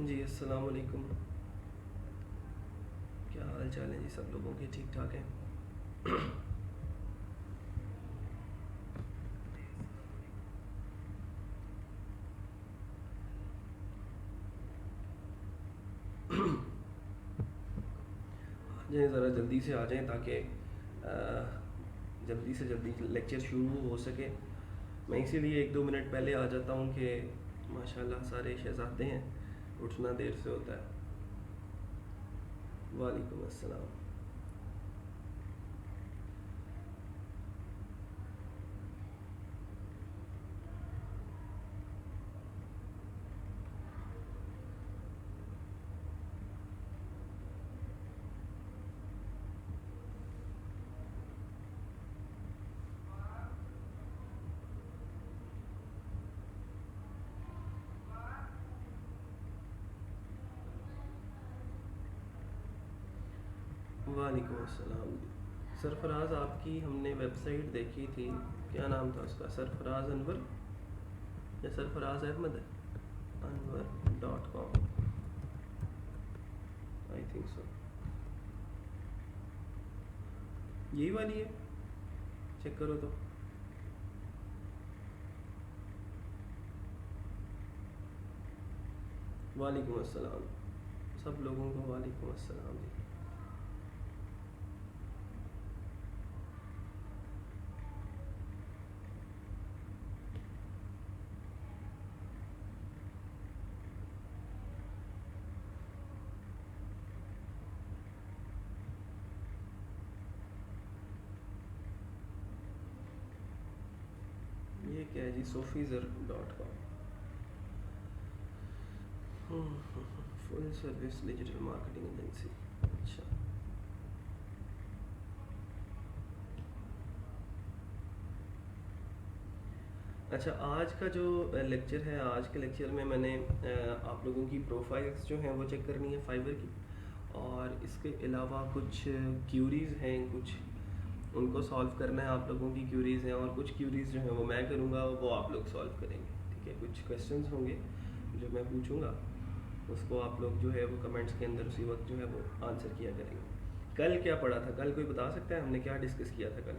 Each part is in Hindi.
जी अस्सलाम वालेकुम। क्या हाल चाल है जी सब लोगों के? ठीक ठाक हैं? आ जाएँ, ज़रा जल्दी से आ जाएँ ताकि जल्दी से जल्दी लेक्चर शुरू हो सके। मैं इसीलिए 1-2 मिनट पहले आ जाता हूँ कि माशाल्लाह सारे शहज़ादे हैं, उठना देर से होता है। वालेकुम अस्सलाम। वालेकुम अस्सलाम। सरफराज, आपकी हमने वेबसाइट देखी थी, क्या नाम था उसका? सरफराज अनवर या सरफराज अहमद है? anwar.com, I think so. यही वाली है, चेक करो तो। वालेकुम अस्सलाम। सब लोगों को वालेकुम अस्सलाम जी। ये क्या है जी? sofizer.com, full service digital marketing agency. अच्छा, अच्छा, आज का जो लेक्चर है, आज के लेक्चर में मैंने आप लोगों की प्रोफाइल्स जो हैं वो चेक करनी है फाइवर की, और इसके अलावा कुछ क्यूरीज़ हैं, कुछ उनको सॉल्व करना है। आप लोगों की क्यूरीज़ हैं, और कुछ क्यूरीज़ जो हैं वो मैं करूँगा, वो आप लोग सॉल्व करेंगे। ठीक है, कुछ क्वेश्चंस होंगे जो मैं पूछूंगा, उसको आप लोग जो है वो कमेंट्स के अंदर उसी वक्त जो है वो आंसर किया करेंगे। कल क्या पढ़ा था? कल कोई बता सकता है हमने क्या डिस्कस किया था कल?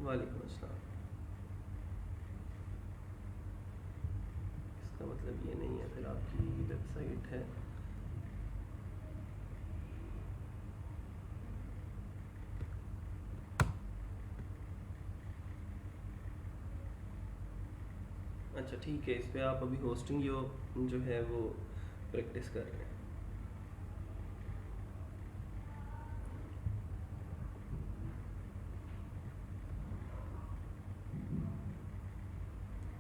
वालेकुम अस्सलाम। इसका मतलब ये नहीं है फिर आपकी वेबसाइट है। अच्छा ठीक है, इस पे आप अभी होस्टिंग जो है वो प्रैक्टिस कर रहे हैं।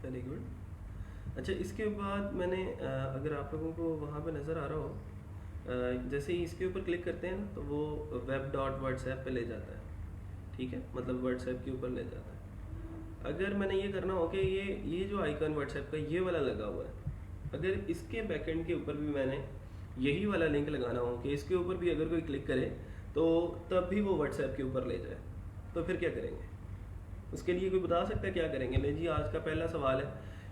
Very good. अच्छा, इसके बाद मैंने अगर आप लोगों को वहाँ पे नज़र आ रहा हो, जैसे ही इसके ऊपर क्लिक करते हैं ना, तो वो वेब डॉट व्हाट्सएप पे ले जाता है। ठीक है, मतलब व्हाट्सएप के ऊपर ले जाता है। अगर मैंने ये करना हो कि ये जो आइकन व्हाट्सएप का ये वाला लगा हुआ है, अगर इसके बैकएंड के ऊपर भी मैंने यही वाला लिंक लगाना हो कि इसके ऊपर भी अगर कोई क्लिक करे तो तब भी वो व्हाट्सएप के ऊपर ले जाए, तो फिर क्या करेंगे? उसके लिए कोई बता सकता है क्या करेंगे? ले जी, आज का पहला सवाल है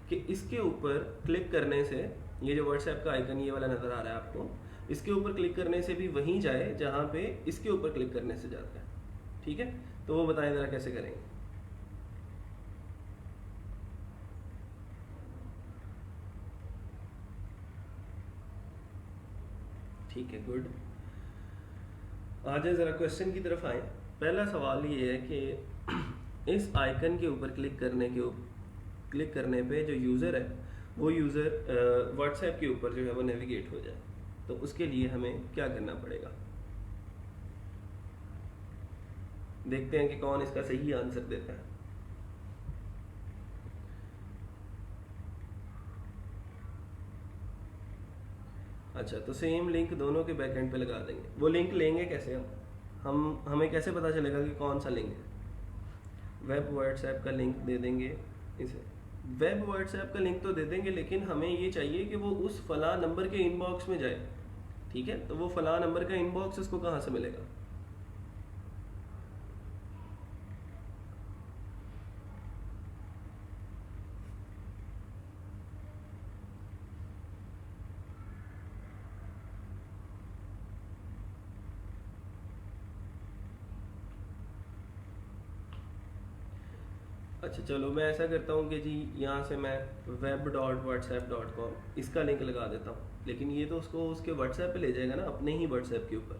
कि इसके ऊपर क्लिक करने से, ये जो व्हाट्सएप का आइकन ये वाला नज़र आ रहा है आपको, इसके ऊपर क्लिक करने से भी वहीं जाए जहाँ पे इसके ऊपर क्लिक करने से जाता है। ठीक है, तो वो बताएं ज़रा कैसे करेंगे। ठीक है, गुड। आ जाए ज़रा क्वेश्चन की तरफ आए। पहला सवाल ये है कि इस आइकन के ऊपर क्लिक करने पे जो यूज़र है वो यूज़र व्हाट्सएप के ऊपर जो है वो नेविगेट हो जाए, तो उसके लिए हमें क्या करना पड़ेगा? देखते हैं कि कौन इसका सही आंसर देता है। अच्छा, तो सेम लिंक दोनों के बैकएंड पे लगा देंगे। वो लिंक लेंगे कैसे हम हमें कैसे पता चलेगा कि कौन सा लिंक है? वेब व्हाट्सएप का लिंक दे देंगे इसे। वेब व्हाट्सएप का लिंक तो दे देंगे, लेकिन हमें ये चाहिए कि वो उस फला नंबर के इनबॉक्स में जाए। ठीक है, तो वो फला नंबर का इनबॉक्स उसको कहाँ से मिलेगा? अच्छा चलो मैं ऐसा करता हूँ कि जी यहाँ से मैं web.whatsapp.com इसका लिंक लगा देता हूँ, लेकिन ये तो उसको उसके व्हाट्सएप पे ले जाएगा ना, अपने ही व्हाट्सएप के ऊपर।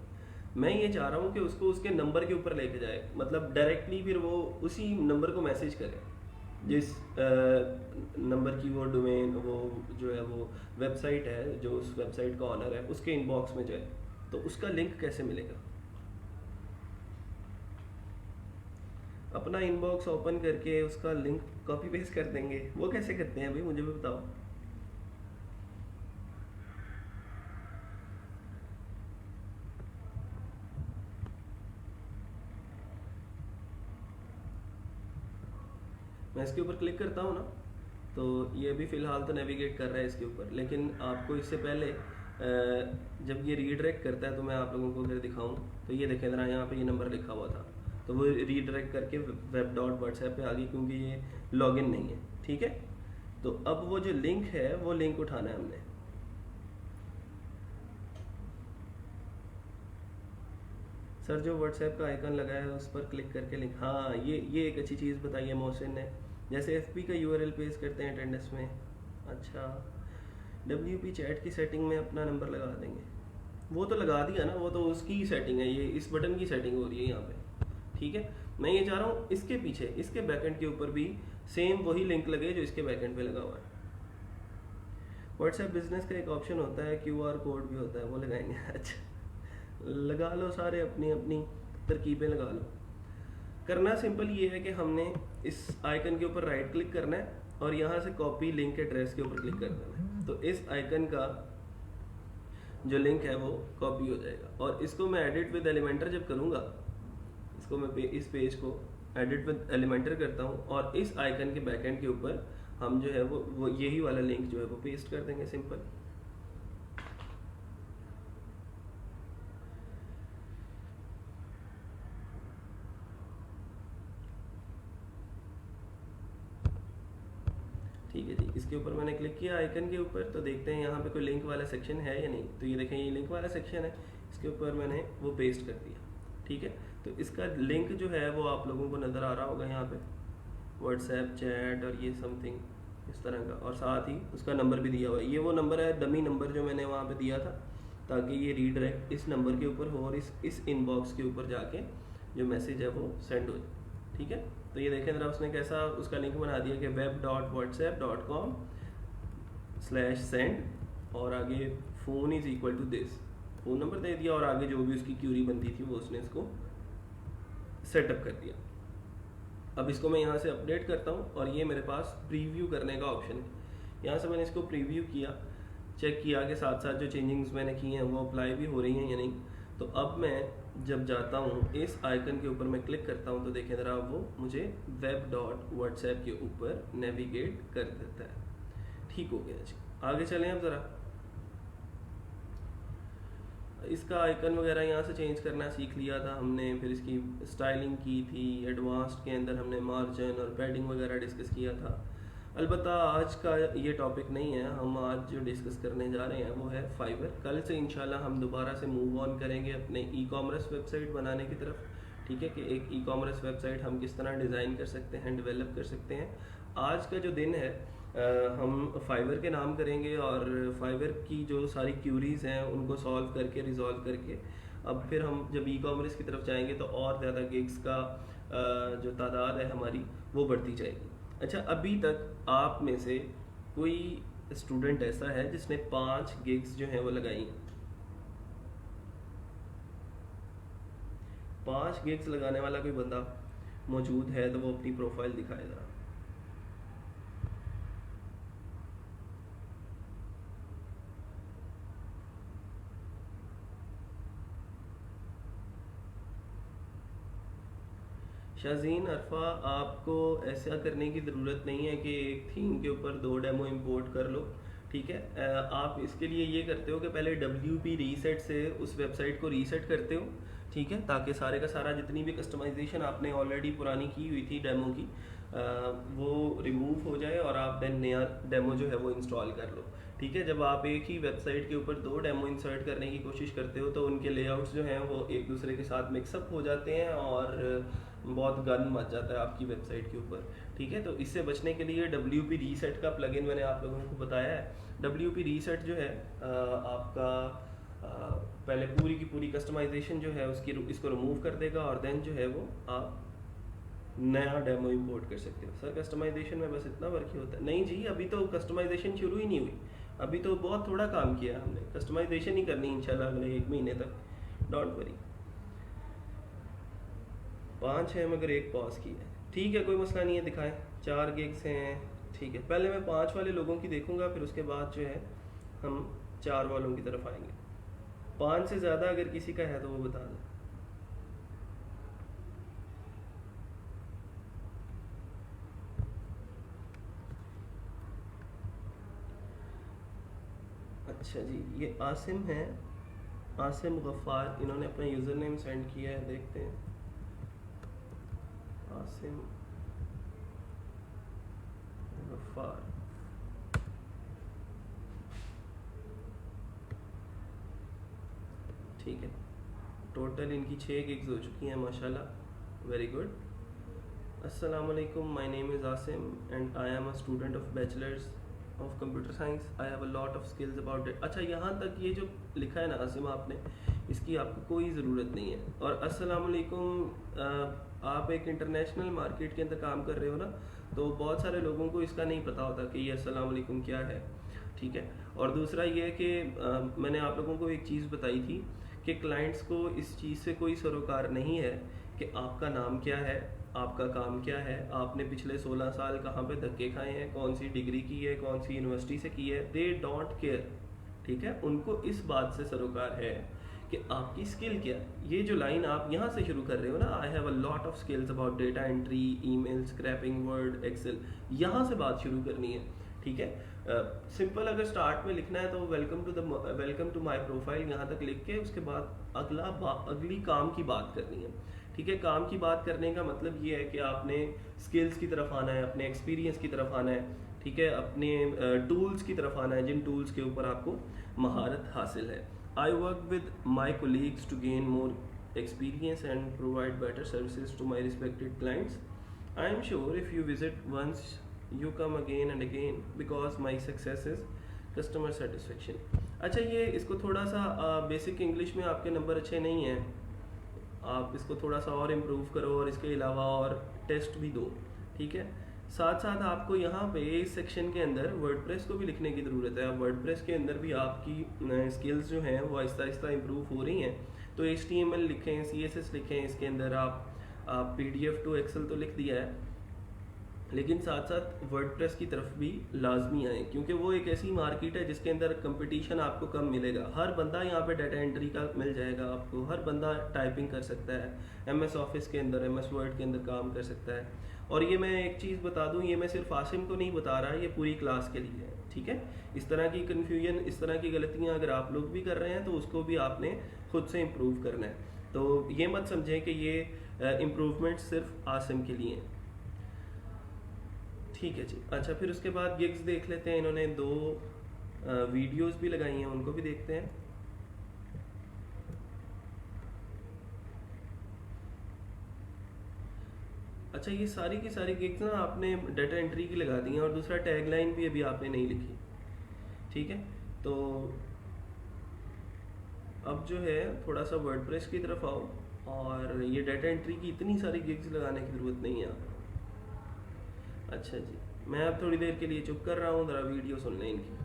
मैं ये चाह रहा हूँ कि उसको उसके नंबर के ऊपर लेके जाए, मतलब डायरेक्टली फिर वो उसी नंबर को मैसेज करे, जिस नंबर की वो डोमेन वो जो है वो वेबसाइट है, जो उस वेबसाइट का ऑनर है उसके इनबॉक्स में जाए। तो उसका लिंक कैसे मिलेगा? अपना इनबॉक्स ओपन करके उसका लिंक कॉपी पेस्ट कर देंगे। वो कैसे करते हैं भाई, मुझे भी बताओ। मैं इसके ऊपर क्लिक करता हूँ ना, तो ये अभी फ़िलहाल तो नेविगेट कर रहा है इसके ऊपर, लेकिन आपको इससे पहले जब ये रीडायरेक्ट करता है तो मैं आप लोगों को अगर दिखाऊं तो ये देखें ज़रा, यहाँ पे ये नंबर लिखा हुआ था, तो वो रीडायरेक्ट करके web.whatsapp पे आ गई, क्योंकि ये लॉगिन नहीं है। ठीक है, तो अब वो जो लिंक है वो लिंक उठाना है हमने। सर जो व्हाट्सएप का आइकन लगाया है उस पर क्लिक करके लिंक, हाँ ये एक अच्छी चीज़ बताई है मोहसिन ने। जैसे FB का URL पेस्ट करते हैं अटेंडेंस में। अच्छा, WP चैट की सेटिंग में अपना नंबर लगा देंगे। वो तो लगा दिया ना, वो तो उसकी ही सेटिंग है, ये इस बटन की सेटिंग हो रही है यहाँ पे। ठीक है, मैं ये चाह रहा हूँ इसके पीछे, इसके बैकएंड के ऊपर भी सेम वही लिंक लगे जो इसके बैकएंड पे लगा हुआ है। व्हाट्सएप बिजनेस का एक ऑप्शन होता है, QR कोड भी होता है, वो लगाएंगे। अच्छा, लगा लो सारे, अपनी अपनी तरकीबें लगा लो। करना सिंपल ये है कि हमने इस आइकन के ऊपर राइट क्लिक करना है और यहाँ से कॉपी लिंक एड्रेस के ऊपर क्लिक कर देना है, तो इस आइकन का जो लिंक है वो कॉपी हो जाएगा। और इसको मैं एडिट विद एलिमेंटर जब करूँगा, इसको मैं इस पेज को एडिट विद एलिमेंटर करता हूँ और इस आइकन के बैकएंड के ऊपर हम जो है वो यही वाला लिंक जो है वो पेस्ट कर देंगे, सिंपल। ठीक है जी, इसके ऊपर मैंने क्लिक किया आइकन के ऊपर, तो देखते हैं यहाँ पे कोई लिंक वाला सेक्शन है या नहीं। तो ये देखें, ये लिंक वाला सेक्शन है, इसके ऊपर मैंने वो पेस्ट कर दिया। ठीक है, तो इसका लिंक जो है वो आप लोगों को नज़र आ रहा होगा यहाँ पे, व्हाट्सएप चैट और ये समथिंग इस तरह का, और साथ ही उसका नंबर भी दिया हुआ है। ये वो नंबर है, डमी नंबर जो मैंने वहाँ पे दिया था, ताकि ये रीडायरेक्ट इस नंबर के ऊपर हो और इस इनबॉक्स के ऊपर जाके जो मैसेज है वो सेंड हो जाए। ठीक है, तो ये देखें जरा उसने कैसा उसका लिंक बना दिया कि web.whatsapp.com/send और आगे phone is equal to this, phone number दे दिया और आगे जो भी उसकी क्यूरी बनती थी वो उसने इसको सेटअप कर दिया। अब इसको मैं यहाँ से अपडेट करता हूँ और ये मेरे पास प्रीव्यू करने का ऑप्शन है। यहाँ से मैंने इसको प्रीव्यू किया, चेक किया कि साथ साथ जो चेंजिंग्स मैंने की हैं वो अप्लाई भी हो रही हैं या नहीं। तो अब मैं जब जाता हूँ इस आइकन के ऊपर मैं क्लिक करता हूँ, तो देखें ज़रा वो मुझे web.whatsapp के ऊपर नेविगेट कर देता है। ठीक हो गया जी, आगे चलें अब ज़रा। इसका आइकन वगैरह यहाँ से चेंज करना सीख लिया था हमने, फिर इसकी स्टाइलिंग की थी, एडवांस्ड के अंदर हमने मार्जिन और पैडिंग वगैरह डिस्कस किया था। अलबत्ता आज का ये टॉपिक नहीं है, हम आज जो डिस्कस करने जा रहे हैं वो है फाइवर। कल से इंशाल्लाह हम दोबारा से मूव ऑन करेंगे अपने ई कॉमर्स वेबसाइट बनाने की तरफ। ठीक है, कि एक ई कॉमर्स वेबसाइट हम किस तरह डिज़ाइन कर सकते हैं, डेवलप कर सकते हैं। आज का जो दिन है हम फाइवर के नाम करेंगे और फाइवर की जो सारी क्यूरीज़ हैं उनको सॉल्व करके, रिजॉल्व करके, अब फिर हम जब ई कॉमर्स की तरफ जाएंगे तो और ज़्यादा गिग्स का जो तादाद है हमारी वो बढ़ती जाएगी। अच्छा, अभी तक आप में से कोई स्टूडेंट ऐसा है जिसने 5 गिग्स जो हैं वो लगाई हैं? 5 गिग्स लगाने वाला कोई बंदा मौजूद है तो वो अपनी प्रोफाइल दिखाए ज़रा। शाज़ीन अरफा, आपको ऐसा करने की ज़रूरत नहीं है कि एक थीम के ऊपर 2 डेमो इंपोर्ट कर लो। ठीक है, आप इसके लिए ये करते हो कि पहले WP रीसेट से उस वेबसाइट को रीसेट करते हो। ठीक है, ताकि सारे का सारा जितनी भी कस्टमाइजेशन आपने ऑलरेडी पुरानी की हुई थी डेमो की वो रिमूव हो जाए और आप देन नया डेमो जो है वो इंस्टॉल कर लो। ठीक है, जब आप एक ही वेबसाइट के ऊपर 2 डेमो इंसर्ट करने की कोशिश करते हो तो उनके लेआउट्स जो हैं वो एक दूसरे के साथ मिक्सअप हो जाते हैं और बहुत गंद मच जाता है आपकी वेबसाइट के ऊपर। ठीक है, तो इससे बचने के लिए WP रीसेट का प्लगइन मैंने आप लोगों को बताया है। WP रीसेट जो है आपका पहले पूरी की पूरी कस्टमाइजेशन जो है उसकी इसको रिमूव कर देगा, और देन जो है वो आप नया डेमो इंपोर्ट कर सकते हो। सर कस्टमाइजेशन में बस इतना वर्क ही होता है? नहीं जी, अभी तो कस्टमाइजेशन शुरू ही नहीं हुई, अभी तो बहुत थोड़ा काम किया हमने। कस्टमाइजेशन ही करनी इंशाल्लाह अगले 1 महीने तक, डोंट वरी। 5 है मगर 1 पॉज की है, ठीक है कोई मसला नहीं है, दिखाएं। 4 गिग्स हैं, ठीक है। पहले मैं 5 वाले लोगों की देखूंगा, फिर उसके बाद जो है हम 4 वालों की तरफ आएंगे। 5 से ज़्यादा अगर किसी का है तो वो बता दें। अच्छा जी, ये आसिम है, आसिम गफ्फार, इन्होंने अपना यूज़र नेम सेंड किया है, देखते हैं। आसिम गफ्फार, ठीक है। टोटल इनकी 6 गिग्स हो चुकी हैं माशाल्लाह, वेरी गुड। अस्सलाम वालेकुम, my name is Asim and I am a student of bachelors of computer science, I have a lot of skills about it. अच्छा, यहाँ तक ये जो लिखा है ना आसिम आपने, इसकी आपको कोई ज़रूरत नहीं है। और अस्सलाम वालेकुम, आप एक इंटरनेशनल मार्केट के अंदर काम कर रहे हो ना, तो बहुत सारे लोगों को इसका नहीं पता होता कि ये अस्सलाम वालेकुम क्या है, ठीक है। और दूसरा ये है कि मैंने आप लोगों को एक चीज़ बताई थी कि क्लाइंट्स को इस चीज़ से कोई सरोकार नहीं है कि आपका नाम क्या है, आपका काम क्या है, आपने पिछले 16 साल कहाँ पे धक्के खाए हैं, कौन सी डिग्री की है, कौन सी यूनिवर्सिटी से की है, दे डोंट केयर, ठीक है। उनको इस बात से सरोकार है कि आपकी स्किल क्या है। ये जो लाइन आप यहाँ से शुरू कर रहे हो ना, I have a lot of skills about data entry, email, scraping, Word, Excel, यहाँ से बात शुरू करनी है, ठीक है। सिंपल अगर स्टार्ट में लिखना है तो वेलकम टू माय प्रोफाइल यहाँ तक लिख के उसके बाद अगली काम की बात करनी है, ठीक है। काम की बात करने का मतलब ये है कि आपने स्किल्स की तरफ आना है, अपने एक्सपीरियंस की तरफ आना है, ठीक है, अपने टूल्स की तरफ आना है, जिन टूल्स के ऊपर आपको महारत हासिल है। I work with my colleagues to gain more experience and provide better services to my respected clients. I am sure if you visit once, you come again and again because my success is customer satisfaction. अच्छा, ये इसको थोड़ा सा बेसिक इंग्लिश में आपके नंबर अच्छे नहीं हैं, आप इसको थोड़ा सा और इम्प्रूव करो और इसके अलावा और टेस्ट भी दो, ठीक है। साथ साथ आपको यहाँ पे इस सेक्शन के अंदर वर्डप्रेस को भी लिखने की ज़रूरत है। वर्डप्रेस के अंदर भी आपकी स्किल्स जो हैं वो आहिस्ता आहिस्ता इम्प्रूव हो रही हैं, तो HTML लिखें, CSS लिखें, इसके अंदर आप PDF to Excel तो लिख दिया है, लेकिन साथ साथ वर्डप्रेस की तरफ भी लाजमी आए, क्योंकि वो एक ऐसी मार्केट है जिसके अंदर कंपटीशन आपको कम मिलेगा। हर बंदा यहाँ पे डाटा एंट्री का मिल जाएगा आपको, हर बंदा टाइपिंग कर सकता है, MS ऑफिस के अंदर, MS वर्ड के अंदर काम कर सकता है। और ये मैं एक चीज़ बता दूँ, ये मैं सिर्फ आसिम को नहीं बता रहा, ये पूरी क्लास के लिए है, ठीक है। इस तरह की कन्फ्यूजन, इस तरह की गलतियाँ अगर आप लोग भी कर रहे हैं तो उसको भी आपने खुद से इम्प्रूव करना है। तो ये मत समझें कि ये इम्प्रूवमेंट सिर्फ आसिम के लिए हैं, ठीक है जी। अच्छा, फिर उसके बाद गिग्स देख लेते हैं। इन्होंने 2 वीडियोस भी लगाई हैं, उनको भी देखते हैं। अच्छा, ये सारी की सारी गिग्स ना आपने डाटा एंट्री की लगा दी हैं, और दूसरा टैगलाइन भी अभी आपने नहीं लिखी, ठीक है। तो अब जो है थोड़ा सा वर्डप्रेस की तरफ आओ, और ये डाटा एंट्री की इतनी सारी गिग्स लगाने की ज़रूरत नहीं है आपको। अच्छा जी, मैं अब थोड़ी देर के लिए चुप कर रहा हूँ, ज़रा वीडियो सुन लें इनकी।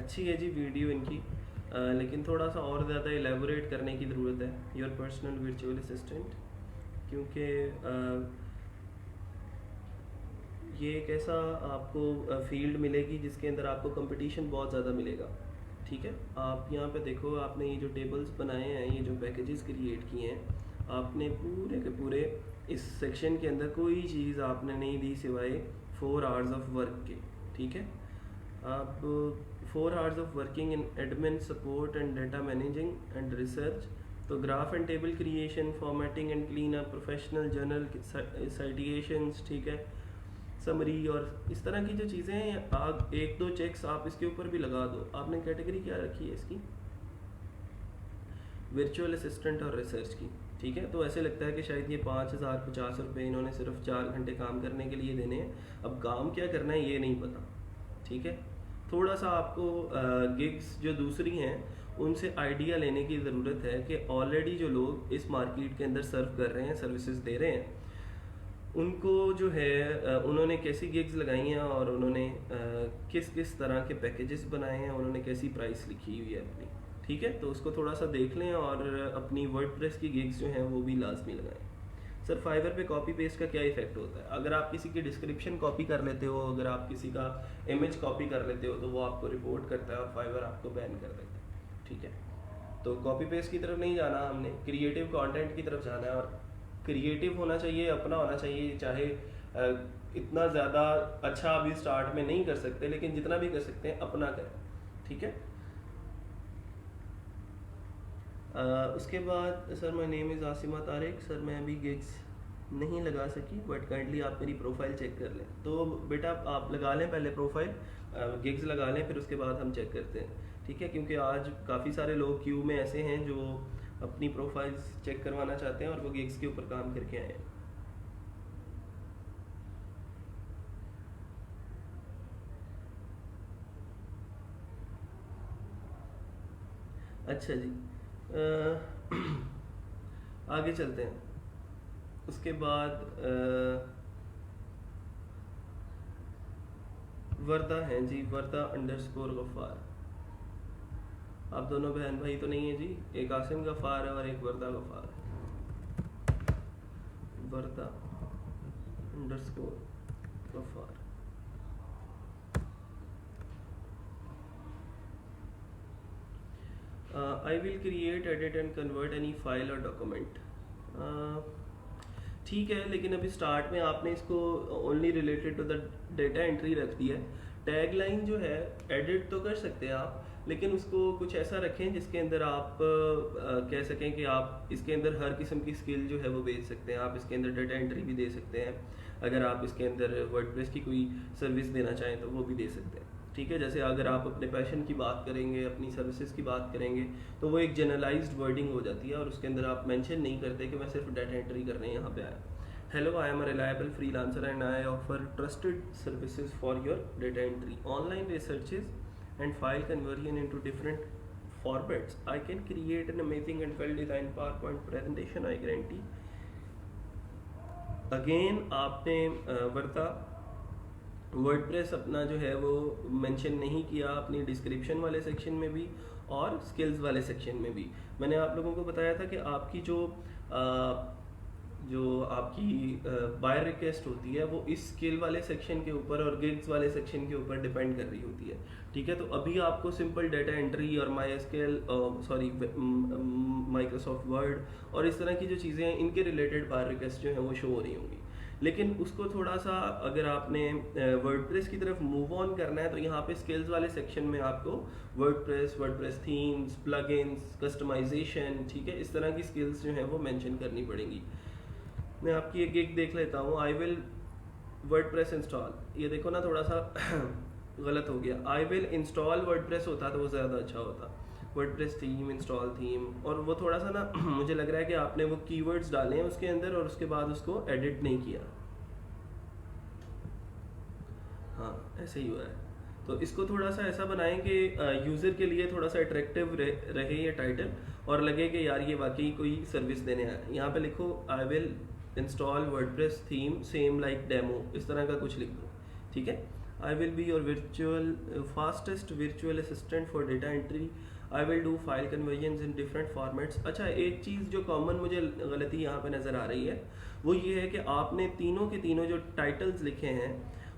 अच्छी है जी वीडियो इनकी, लेकिन थोड़ा सा और ज़्यादा एलेबोरेट करने की ज़रूरत है योर पर्सनल वर्चुअल असिस्टेंट, क्योंकि ये एक ऐसा आपको फील्ड मिलेगी जिसके अंदर आपको कंपटीशन बहुत ज़्यादा मिलेगा। ठीक है, आप यहाँ पे देखो, आपने ये जो टेबल्स बनाए हैं, ये जो पैकेजेस क्रिएट किए हैं, आपने पूरे के पूरे इस सेक्शन के अंदर कोई चीज़ आपने नहीं दी सिवाय 4 आवर्स ऑफ वर्क के। ठीक है, आप 4 hours of working in admin support and data managing and research, तो graph and table creation, formatting and clean up, professional journal citations, ठीक है, समरी और इस तरह की जो चीज़ें हैं, आप 1-2 चेक्स आप इसके ऊपर भी लगा दो। आपने कैटेगरी क्या रखी है इसकी? वर्चुअल असिस्टेंट और रिसर्च की। ठीक है, तो ऐसे लगता है कि शायद ये 5,050 रुपये इन्होंने सिर्फ 4 घंटे काम करने के लिए देने हैं। अब काम क्या करना है ये नहीं पता। ठीक है, थोड़ा सा आपको गिग्स जो दूसरी हैं उनसे आइडिया लेने की ज़रूरत है कि ऑलरेडी जो लोग इस मार्केट के अंदर सर्व कर रहे हैं, सर्विसेज दे रहे हैं, उनको जो है उन्होंने कैसी गिग्स लगाई हैं और उन्होंने किस किस तरह के पैकेजेस बनाए हैं, उन्होंने कैसी प्राइस लिखी हुई है अपनी। ठीक है, तो उसको थोड़ा सा देख लें और अपनी वर्डप्रेस की गिग्स जो हैं वो भी लाजमी लगाएं। सर फाइवर पे कॉपी पेस्ट का क्या इफेक्ट होता है? अगर आप किसी की डिस्क्रिप्शन कॉपी कर लेते हो, अगर आप किसी का इमेज कॉपी कर लेते हो, तो वो आपको रिपोर्ट करता है और फाइवर आपको बैन कर देता है। ठीक है, तो कॉपी पेस्ट की तरफ नहीं जाना, हमने क्रिएटिव कंटेंट की तरफ जाना है। और क्रिएटिव होना चाहिए, अपना होना चाहिए। चाहे इतना ज़्यादा अच्छा अभी स्टार्ट में नहीं कर सकते, लेकिन जितना भी कर सकते हैं अपना करें। ठीक है, उसके बाद sir my name is Asima Tariq. Sir मैं अभी गिग्स नहीं लगा सकी, बट काइंडली आप मेरी प्रोफाइल चेक कर लें। तो बेटा आप लगा लें पहले प्रोफाइल, गिग्स लगा लें, फिर उसके बाद हम चेक करते हैं। ठीक है, क्योंकि आज काफ़ी सारे लोग क्यू में ऐसे हैं जो अपनी प्रोफाइल्स चेक करवाना चाहते हैं और वो गिग्स के ऊपर काम करके आए हैं। अच्छा जी, आगे चलते हैं। उसके बाद वर्दा हैं जी, वर्दा _ गफ़ार। आप दोनों बहन भाई तो नहीं है जी? एक आसिम गफ़ार है और एक वर्दा गफ़ार है। Warda _ Ghaffar. I will create, edit and convert any file और डॉक्यूमेंट। ठीक है, लेकिन अभी स्टार्ट में आपने इसको only related to the data entry रख दिया है। टैग लाइन जो है एडिट तो कर सकते हैं आप, लेकिन उसको कुछ ऐसा रखें जिसके अंदर आप कह सकें कि आप इसके अंदर हर किस्म की स्किल जो है वो बेच सकते हैं। आप इसके अंदर डेटा एंट्री भी दे सकते हैं, अगर आप इसके अंदर वर्डप्रेस की कोई सर्विस देना चाहें तो वो भी दे सकते हैं। ठीक है, जैसे अगर आप अपने पैशन की बात करेंगे, अपनी सर्विसेज की बात करेंगे, तो वो एक जनरलाइज्ड वर्डिंग हो जाती है और उसके अंदर आप मेंशन नहीं करते कि मैं सिर्फ डाटा एंट्री करने यहाँ पे आया। Hello, I am a reliable freelancer and I offer trusted services for your data entry, online researches and file conversion into different formats. I can create an amazing and well designed PowerPoint presentation, I guarantee. Again आपने वर्ता वर्डप्रेस अपना जो है वो मेंशन नहीं किया अपनी डिस्क्रिप्शन वाले सेक्शन में भी और स्किल्स वाले सेक्शन में भी। मैंने आप लोगों को बताया था कि आपकी जो आपकी बायर रिक्वेस्ट होती है वो इस स्किल वाले सेक्शन के ऊपर और गिग्स वाले सेक्शन के ऊपर डिपेंड कर रही होती है। ठीक है, तो अभी आपको सिंपल डाटा एंट्री और माइक्रोसॉफ्ट वर्ड और इस तरह की जो चीज़ें हैं इनके रिलेटेड बायर रिक्वेस्ट जो है वो शो हो रही होंगी। लेकिन उसको थोड़ा सा अगर आपने वर्डप्रेस की तरफ मूव ऑन करना है तो यहाँ पे स्किल्स वाले सेक्शन में आपको वर्डप्रेस थीम्स, प्लगइन्स, कस्टमाइजेशन, ठीक है, इस तरह की स्किल्स जो हैं वो मेंशन करनी पड़ेंगी। मैं आपकी एक गिग देख लेता हूँ, आई विल वर्डप्रेस इंस्टॉल। ये देखो ना, थोड़ा सा गलत हो गया। आई विल इंस्टॉल वर्डप्रेस होता तो वो ज़्यादा अच्छा होता। वर्डप्रेस थीम, इंस्टॉल थीम, और वो थोड़ा सा ना मुझे लग रहा है कि आपने वो कीवर्ड्स डाले हैं उसके अंदर और उसके बाद उसको एडिट नहीं किया। हाँ, ऐसे ही हुआ है। तो इसको थोड़ा सा ऐसा बनाएं कि यूज़र के लिए थोड़ा सा अट्रैक्टिव रहे ये टाइटल और लगे कि यार ये वाकई कोई सर्विस देने आया। यहाँ पे लिखो आई will install WordPress theme same like demo, इस तरह का कुछ लिख दो। ठीक है, I will be your virtual fastest virtual assistant for data entry. I will do file conversions in different formats. अच्छा, एक चीज़ जो कॉमन मुझे गलती यहाँ पे नज़र आ रही है वो ये है कि आपने तीनों के तीनों जो टाइटल्स लिखे हैं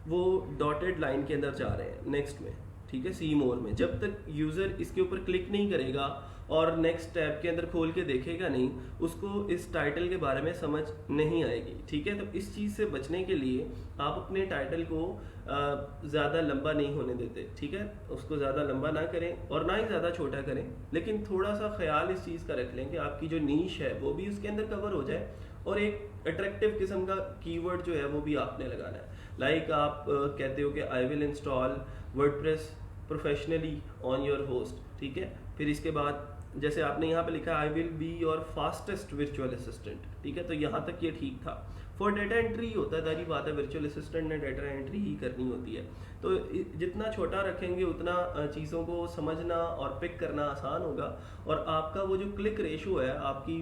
वो डॉटेड लाइन के अंदर जा रहे हैं नेक्स्ट में, ठीक है, सी मोर में। जब तक यूज़र इसके ऊपर क्लिक नहीं करेगा और नेक्स्ट टैब के अंदर खोल के देखेगा नहीं, उसको इस टाइटल के बारे में समझ नहीं आएगी, ठीक है। तो इस चीज़ से बचने के लिए आप अपने टाइटल को ज़्यादा लंबा नहीं होने देते, ठीक है, उसको ज़्यादा लंबा ना करें और ना ही ज़्यादा छोटा करें, लेकिन थोड़ा सा ख्याल इस चीज़ का रख लें कि आपकी जो नीश है वो भी उसके अंदर कवर हो जाए और एक अट्रैक्टिव किस्म का कीवर्ड जो है वो भी आपने लगाना है। लाइक आप कहते हो कि आई will install WordPress professionally on your host, ठीक है। फिर इसके बाद जैसे आपने यहाँ पे लिखा आई will be your fastest virtual assistant, ठीक है, तो यहाँ तक ये ठीक था। फॉर डेटा एंट्री होता है, सारी बात है, वर्चुअल असिस्टेंट ने डेटा एंट्री ही करनी होती है, तो जितना छोटा रखेंगे उतना चीज़ों को समझना और पिक करना आसान होगा और आपका वो जो क्लिक रेशो है, आपकी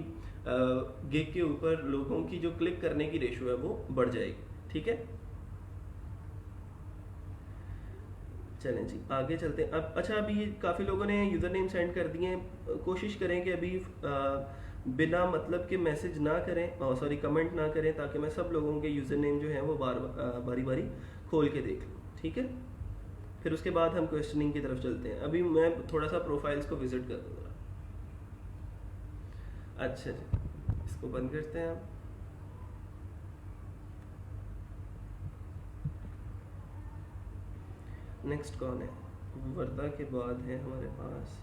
गिग के ऊपर लोगों की जो क्लिक करने की रेशो है वो बढ़ जाएगी, ठीक है। चलें जी, आगे चलते हैं। अब अच्छा, अभी काफ़ी लोगों ने यूज़र नेम सेंड कर दिए हैं। कोशिश करें कि अभी बिना मतलब के मैसेज ना करें, सॉरी कमेंट ना करें, ताकि मैं सब लोगों के यूज़र नेम जो हैं वो बारी बारी खोल के देख लूँ, ठीक है। फिर उसके बाद हम क्वेश्चनिंग की तरफ चलते हैं। अभी मैं थोड़ा सा प्रोफाइल्स को विजिट कर दूँगा। अच्छा जी, इसको बंद करते हैं आप। नेक्स्ट कौन है? वर्दा के बाद है हमारे पास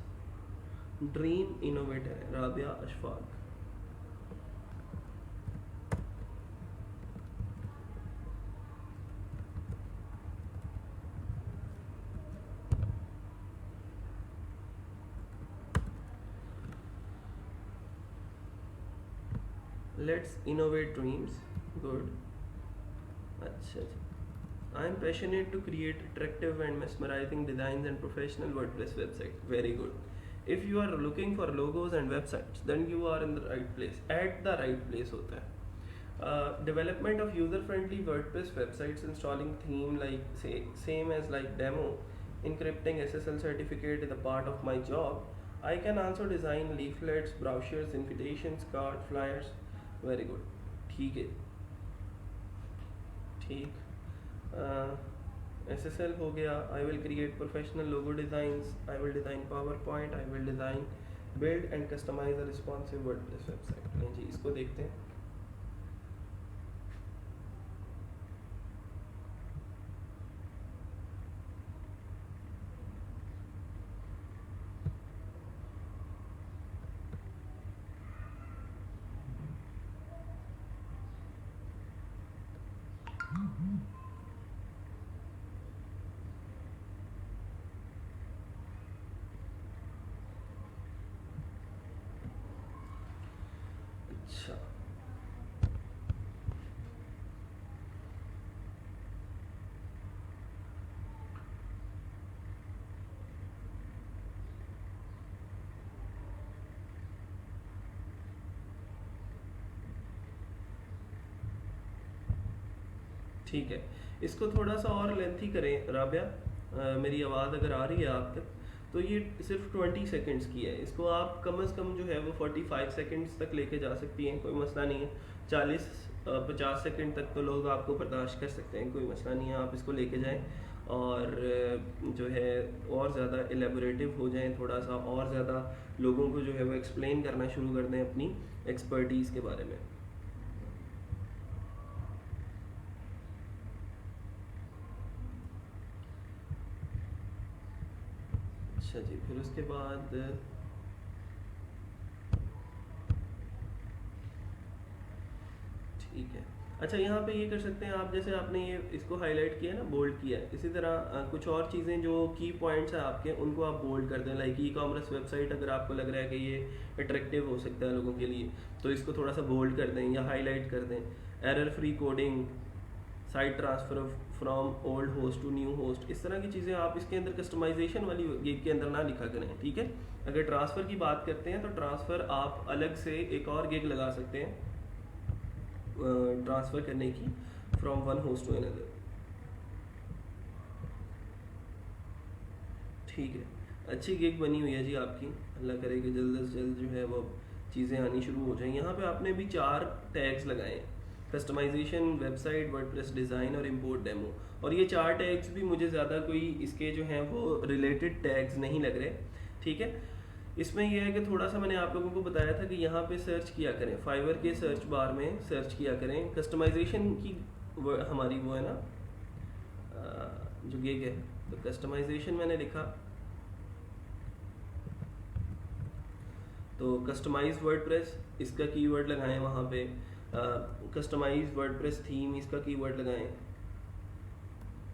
ड्रीम इनोवेटर है Rabia Ashfaq. Let's innovate dreams, good. अच्छा जी, I am passionate to create attractive and mesmerizing designs and professional WordPress websites. Very good. If you are looking for logos and websites, then you are in the right place. At the right place होता है. Development of user-friendly WordPress websites, installing theme like same as like demo, encrypting SSL certificate is a part of my job. I can also design leaflets, brochures, invitations, card, flyers. Very good. ठीक है. ठीक. SSL हो गया. I will create professional logo designs. I will design PowerPoint. I will design, build and customize a responsive WordPress website. जी, इसको देखते हैं. अच्छा, ठीक है, इसको थोड़ा सा और लेंथी करें राबिया। मेरी आवाज़ अगर आ रही है आप तक, तो ये सिर्फ 20 सेकंड्स की है। इसको आप कम से कम जो है वो 45 सेकंड्स तक लेके जा सकती हैं, कोई मसला नहीं है। 40-50 सेकंड तक तो लोग आपको बर्दाश्त कर सकते हैं, कोई मसला नहीं है। आप इसको लेके जाएं और जो है और ज़्यादा एलेबोरेटिव हो जाएं, थोड़ा सा और ज़्यादा लोगों को जो है वो एक्सप्लेन करना शुरू कर दें अपनी एक्सपर्टीज़ के बारे में। अच्छा जी, फिर उसके बाद ठीक है। अच्छा, यहाँ पे ये कर सकते हैं आप, जैसे आपने ये इसको हाईलाइट किया ना, बोल्ड किया है, इसी तरह कुछ और चीज़ें जो की पॉइंट्स हैं आपके, उनको आप बोल्ड कर दें। लाइक ई-कॉमर्स वेबसाइट, अगर आपको लग रहा है कि ये अट्रैक्टिव हो सकता है लोगों के लिए, तो इसको थोड़ा सा बोल्ड कर दें या हाईलाइट कर दें। Error free coding, site transfer from old host to new host, इस तरह की चीज़ें आप इसके अंदर कस्टमाइजेशन वाली गिग के अंदर ना लिखा करें, ठीक है। अगर ट्रांसफ़र की बात करते हैं तो ट्रांसफ़र आप अलग से एक और गिग लगा सकते हैं ट्रांसफ़र करने की, from one host to another. ठीक है, अच्छी गिग बनी हुई है जी आपकी। अल्लाह करे कि जल्द से जल्द जो है वो चीज़ें आनी शुरू हो जाएं। यहाँ पे आपने भी 4 टैग्स लगाए हैं, कस्टमाइजेशन, वेबसाइट, वर्डप्रेस डिज़ाइन और इम्पोर्ट डेमो। और ये 4 टैग्स भी मुझे ज़्यादा कोई इसके जो हैं वो रिलेटेड टैग्स नहीं लग रहे। ठीक है, इसमें यह है कि थोड़ा सा मैंने आप लोगों को बताया था कि यहाँ पे सर्च किया करें, फाइवर के सर्च बार में सर्च किया करें कस्टमाइजेशन की हमारी वो है ना जो गिग है। तो कस्टमाइजेशन मैंने लिखा तो कस्टमाइज वर्डप्रेस इसका कीवर्ड लगाएं वहाँ पे, कस्टमाइज वर्डप्रेस थीम इसका कीवर्ड लगाएं।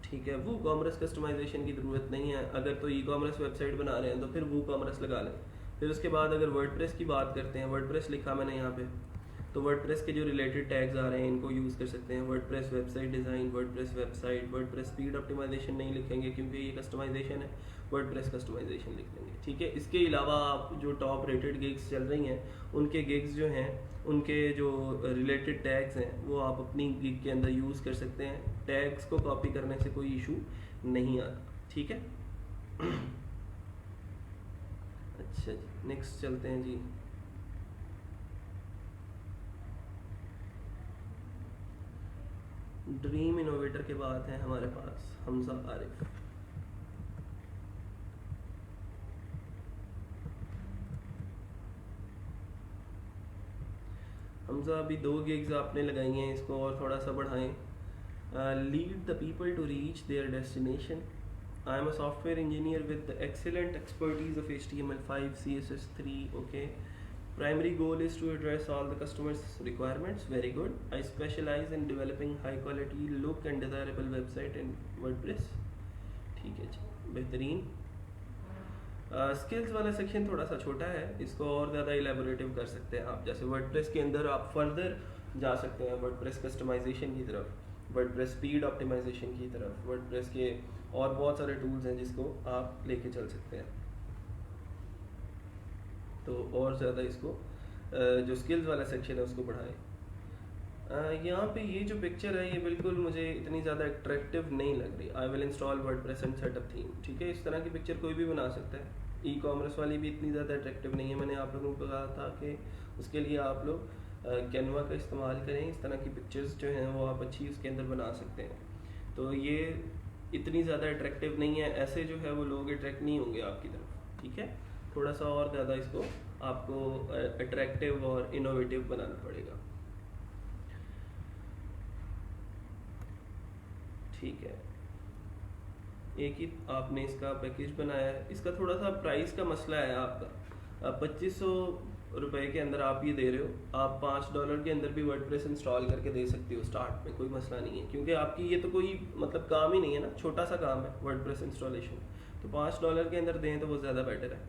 ठीक है, वो कॉमर्स कस्टमाइजेशन की ज़रूरत नहीं है, अगर तो ई कॉमर्स वेबसाइट बना रहे हैं तो फिर वो कॉमर्स लगा लें। फिर उसके बाद अगर वर्डप्रेस की बात करते हैं, वर्डप्रेस लिखा मैंने यहाँ पे, तो वर्डप्रेस के जो रिलेटेड टैग्स आ रहे हैं इनको यूज़ कर सकते हैं। WordPress website design, WordPress website, WordPress speed optimization नहीं लिखेंगे क्योंकि ये कस्टमाइजेशन है, वर्डप्रेस कस्टमाइजेशन लिख लेंगे। ठीक है, इसके अलावा आप जो टॉप रेटेड गिग्स चल रही हैं उनके गिग्स जो हैं उनके जो रिलेटेड टैग्स हैं वो आप अपनी गिग के अंदर यूज़ कर सकते हैं। टैग्स को कॉपी करने से कोई इशू नहीं आता। ठीक है अच्छा जी, नेक्स्ट चलते हैं जी। ड्रीम इनोवेटर के बाद है हमारे पास हमजा आरिफ। हमजा अभी 2 गिग्स आपने लगाई हैं, इसको और थोड़ा सा बढ़ाएं। Lead the people to reach their destination. I am a software engineer with excellent expertise of HTML5 CSS3। Okay, primary goal is to address all the customers requirements. Very good. I specialize in developing high quality look and desirable website in WordPress। ठीक है जी, बेहतरीन। स्किल्स वाला सेक्शन थोड़ा सा छोटा है, इसको और ज़्यादा इलेबोरेटिव कर सकते हैं आप। जैसे वर्डप्रेस के अंदर आप फर्दर जा सकते हैं, वर्डप्रेस कस्टमाइजेशन की तरफ, वर्डप्रेस स्पीड ऑप्टिमाइजेशन की तरफ, वर्डप्रेस के और बहुत सारे टूल्स हैं जिसको आप लेके चल सकते हैं। तो और ज़्यादा इसको जो स्किल्स वाला सेक्शन है उसको बढ़ाएं। यहाँ पे ये जो पिक्चर है ये बिल्कुल मुझे इतनी ज़्यादा अट्रैक्टिव नहीं लग रही। आई will install WordPress and setup theme. ठीक है, इस तरह की पिक्चर कोई भी बना सकता है, ई कॉमर्स वाली भी इतनी ज़्यादा अट्रैक्टिव नहीं है। मैंने आप लोगों को कहा था कि उसके लिए आप लोग कैनवा का इस्तेमाल करें, इस तरह की पिक्चर्स जो हैं वो आप अच्छी उसके अंदर बना सकते हैं। तो ये इतनी ज़्यादा अट्रैक्टिव नहीं है, ऐसे जो है वो लोग अट्रैक्ट नहीं होंगे आपकी तरफ। ठीक है, थोड़ा सा और ज़्यादा इसको आपको अट्रैक्टिव और इनोवेटिव बनाना पड़ेगा। ठीक है, एक ही आपने इसका पैकेज बनाया है, इसका थोड़ा सा प्राइस का मसला है आपका। 2500 रुपए के अंदर आप ये दे रहे हो, आप $5 के अंदर भी वर्डप्रेस इंस्टॉल करके दे सकते हो स्टार्ट में, कोई मसला नहीं है, क्योंकि आपकी ये तो कोई मतलब काम ही नहीं है ना, छोटा सा काम है वर्डप्रेस इंस्टॉलेशन। तो $5 के अंदर दें तो वो ज़्यादा बेटर है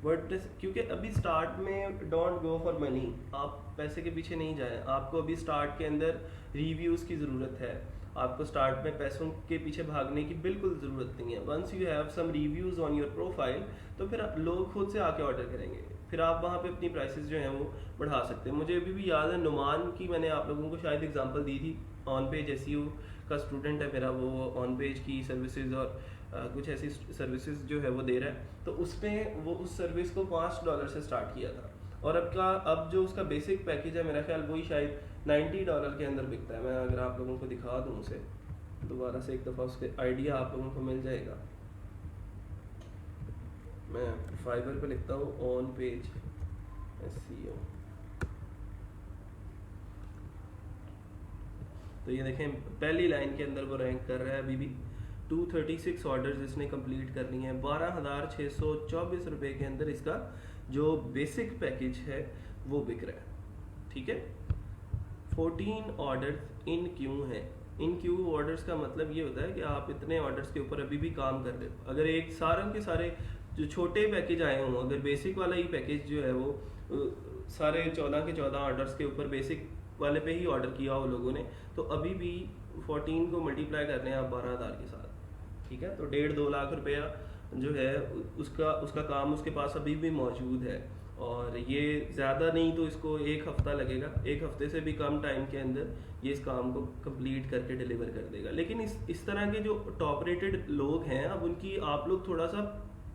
वर्डप्रेस, क्योंकि अभी स्टार्ट में डोंट गो फॉर मनी, आप पैसे के पीछे नहीं जाएं। आपको अभी स्टार्ट के अंदर रिव्यूज़ की ज़रूरत है, आपको स्टार्ट में पैसों के पीछे भागने की बिल्कुल ज़रूरत नहीं है। Once you have some reviews on your profile तो फिर लोग खुद से आके ऑर्डर करेंगे, फिर आप वहाँ पे अपनी प्राइसेस जो हैं वो बढ़ा सकते हैं। मुझे अभी भी याद है नुमान की मैंने आप लोगों को शायद एग्जांपल दी थी, ऑन पेज SEO का स्टूडेंट है मेरा, वो ऑन पेज की सर्विसेज और कुछ ऐसी सर्विसेज जो है वो दे रहा है। तो उसने वो उस सर्विस को $5 से स्टार्ट किया था, और अब जो उसका बेसिक पैकेज है मेरा ख्याल वही शायद $90 के अंदर बिकता है। मैं अगर आप लोगों को दिखा दूँ उसे दोबारा से एक दफ़ा, उसके आइडिया आप लोगों को मिल जाएगा। मैं फाइवर पे लिखता हूँ ऑन पेज SEO, तो ये देखें पहली लाइन के अंदर वो रैंक कर रहा है अभी भी। 236 ऑर्डर्स इसने कंप्लीट कर ली हैं, 12,624 रुपये के अंदर इसका जो बेसिक पैकेज है वो बिक रहा है। ठीक है, 14 ऑर्डर्स इन क्यू हैं। इन क्यू ऑर्डर्स का मतलब ये होता है कि आप इतने ऑर्डर्स के ऊपर अभी भी काम कर रहे हो। अगर एक सारे के सारे जो छोटे पैकेज आए हों, अगर बेसिक वाला ही पैकेज जो है वो सारे 14 के 14 ऑर्डर्स के ऊपर बेसिक वाले पे ही ऑर्डर किया हो लोगों ने, तो अभी भी 14 को मल्टीप्लाई कर रहे हैं आप 12,000 के साथ। ठीक है, तो 1.5-2 लाख रुपया जो है उसका काम उसके पास अभी भी मौजूद है, और ये ज़्यादा नहीं तो इसको 1 हफ़्ता लगेगा, 1 हफ़्ते से भी कम टाइम के अंदर ये इस काम को कंप्लीट करके डिलीवर कर देगा। लेकिन इस तरह के जो टॉप रेटेड लोग हैं, अब उनकी आप लोग थोड़ा सा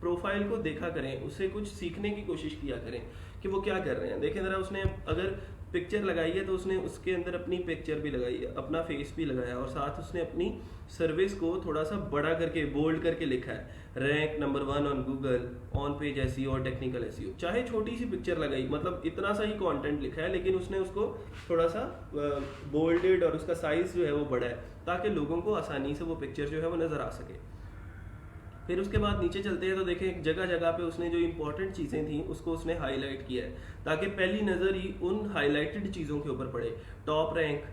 प्रोफाइल को देखा करें, उससे कुछ सीखने की कोशिश किया करें कि वो क्या कर रहे हैं। देखें ज़रा, उसने अगर पिक्चर लगाई है तो उसने उसके अंदर अपनी पिक्चर भी लगाई है, अपना फेस भी लगाया, और साथ उसने अपनी सर्विस को थोड़ा सा बड़ा करके बोल्ड करके लिखा है, rank number 1 on Google, on page SEO और टेक्निकल एसईओ। चाहे छोटी सी पिक्चर लगाई, मतलब इतना सा ही कंटेंट लिखा है, लेकिन उसने उसको थोड़ा सा बोल्डेड और उसका साइज जो है वो बड़ा है, ताकि लोगों को आसानी से वो पिक्चर जो है वो नज़र आ सके। फिर उसके बाद नीचे चलते हैं तो देखें जगह जगह पे उसने जो इंपॉर्टेंट चीज़ें थी उसको उसने हाईलाइट किया है, ताकि पहली नज़र ही उन हाईलाइटेड चीज़ों के ऊपर पड़े। Top rank,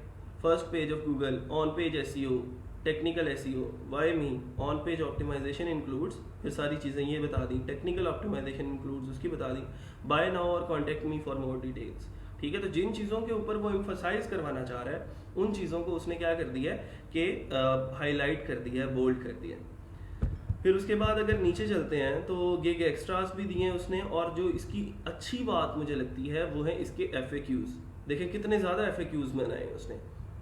first page of Google, on page SEO, technical SEO, why me, on page optimization includes, फिर सारी चीज़ें ये बता दी, टेक्निकल ऑप्टिमाइजेशन इंक्लूड्स उसकी बता दी, बाय नाउ और contact me for more details. ठीक है, तो जिन चीज़ों के ऊपर वो एम्फसाइज करवाना चाह रहा है उन चीज़ों को उसने क्या कर दिया है कि हाईलाइट कर दिया है, बोल्ड कर दिया है। फिर उसके बाद अगर नीचे चलते हैं तो गिग एक्स्ट्रास भी दिए हैं उसने, और जो इसकी अच्छी बात मुझे लगती है वो है इसके FAQs। देखें कितने ज़्यादा FAQs बनाए हैं उसने।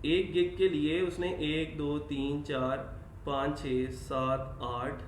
एक गिग के लिए उसने 1 2 3 4 5 6 7 8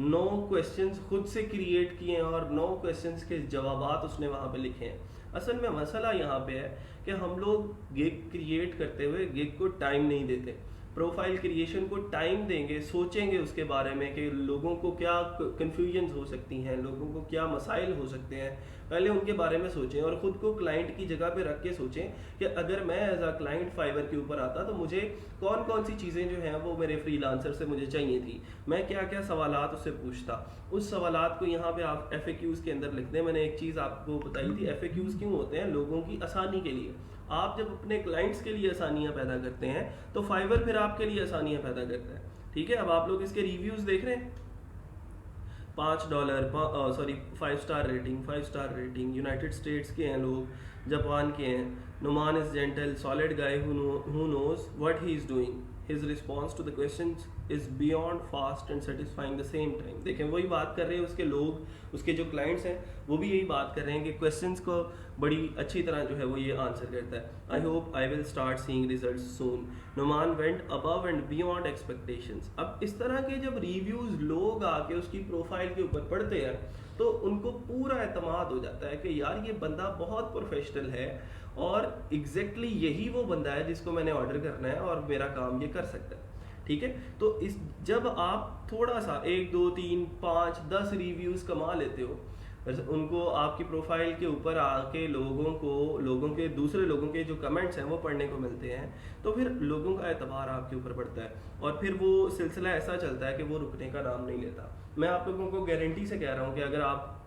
9 क्वेश्चंस खुद से क्रिएट किए हैं, और 9 क्वेश्चंस के जवाबात उसने वहाँ पे लिखे हैं। असल में मसला यहाँ पे है कि हम लोग गिग क्रिएट करते हुए गिग को टाइम नहीं देते। प्रोफाइल क्रिएशन को टाइम देंगे, सोचेंगे उसके बारे में कि लोगों को क्या कन्फ्यूजन हो सकती हैं, लोगों को क्या मसाइल हो सकते हैं, पहले उनके बारे में सोचें और ख़ुद को क्लाइंट की जगह पे रख के सोचें कि अगर मैं एज अ क्लाइंट फाइवर के ऊपर आता तो मुझे कौन कौन सी चीज़ें जो हैं वो मेरे फ्रीलांसर से मुझे चाहिए थी, मैं क्या क्या सवालात उससे पूछता। उस सवालात को यहाँ पे आप FAQs के अंदर लिख दें। मैंने एक चीज़ आपको बताई थी, FAQs क्यों होते हैं? लोगों की आसानी के लिए। आप जब अपने क्लाइंट्स के लिए आसानियां पैदा करते हैं तो फाइवर फिर आपके लिए आसानियां पैदा करता है। ठीक है, अब आप लोग इसके रिव्यूज देख रहे हैं, $5 5 star rating, 5 star rating, United States के हैं लोग, जापान के हैं। Numan is gentle, solid guy who knows what he is doing, his response to the questions is beyond fast and satisfying the same time. देखें वही बात कर रहे हैं उसके लोग, उसके जो क्लाइंट्स हैं वो भी यही बात कर रहे हैं कि क्वेश्चंस को बड़ी अच्छी तरह जो है वो ये आंसर करता है। I hope I will start seeing results soon, Numan went above and beyond expectations. अब इस तरह के जब रिव्यूज लोग आके उसकी प्रोफाइल के ऊपर पढ़ते हैं तो उनको पूरा एतमाद हो जाता है कि यार ये बंदा बहुत प्रोफेशनल है और एग्जैक्टली यही वो बंदा है जिसको मैंने ऑर्डर करना है और मेरा काम ये कर सकता है। ठीक है, तो इस जब आप थोड़ा सा 1 2 3 5 10 रिव्यूज कमा लेते हो, उनको आपकी प्रोफाइल के ऊपर आके लोगों के दूसरे लोगों के जो कमेंट्स हैं वो पढ़ने को मिलते हैं, तो फिर लोगों का एतबार आपके ऊपर बढ़ता है और फिर वो सिलसिला ऐसा चलता है कि वो रुकने का नाम नहीं लेता। मैं आप लोगों को गारंटी से कह रहा हूँ कि अगर आप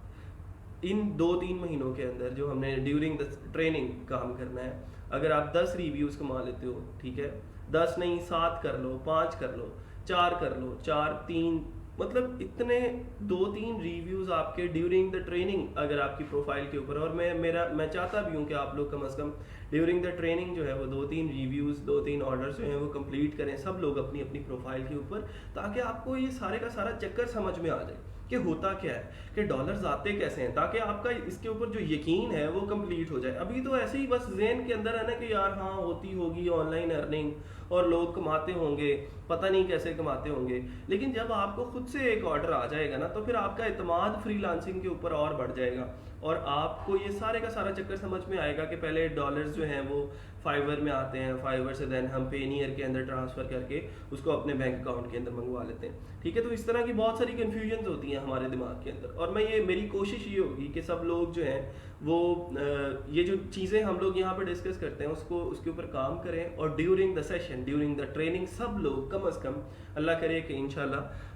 इन 2-3 महीनों के अंदर जो हमने ड्यूरिंग द ट्रेनिंग काम करना है, अगर आप 10 रिव्यूज़ कमा लेते हो, ठीक है, 10 नहीं 7 कर लो, 5 कर लो, 4 कर लो, 4 3 मतलब इतने 2-3 रिव्यूज़ आपके ड्यूरिंग द ट्रेनिंग अगर आपकी प्रोफाइल के ऊपर, और मैं चाहता भी हूँ कि आप लोग कम से कम ड्यूरिंग द ट्रेनिंग जो है वो 2-3 रिव्यूज़ 2-3 ऑर्डर्स जो हैं वो कंप्लीट करें सब लोग अपनी अपनी प्रोफाइल के ऊपर, ताकि आपको ये सारे का सारा चक्कर समझ में आ जाए कि होता क्या है, कि डॉलर्स आते कैसे हैं, ताकि आपका इसके ऊपर जो यकीन है वो कंप्लीट हो जाए। अभी तो ऐसे ही बस ज़हन के अंदर है ना कि यार हाँ होती होगी ऑनलाइन अर्निंग और लोग कमाते होंगे, पता नहीं कैसे कमाते होंगे, लेकिन जब आपको खुद से एक ऑर्डर आ जाएगा ना तो फिर आपका एतमाद फ्रीलांसिंग के ऊपर और बढ़ जाएगा और आपको ये सारे का सारा चक्कर समझ में आएगा कि पहले डॉलर्स जो हैं वो फाइवर में आते हैं, फाइवर से देन हम पेनीयर के अंदर ट्रांसफ़र करके उसको अपने बैंक अकाउंट के अंदर मंगवा लेते हैं। ठीक है, तो इस तरह की बहुत सारी कन्फ्यूजन होती हैं हमारे दिमाग के अंदर, और मेरी कोशिश ये होगी कि सब लोग जो हैं वो ये जो चीज़ें हम लोग यहाँ पे डिस्कस करते हैं उसके ऊपर काम करें, और during the session during the training सब लोग कम अज़ कम अल्लाह करे कि इंशाल्लाह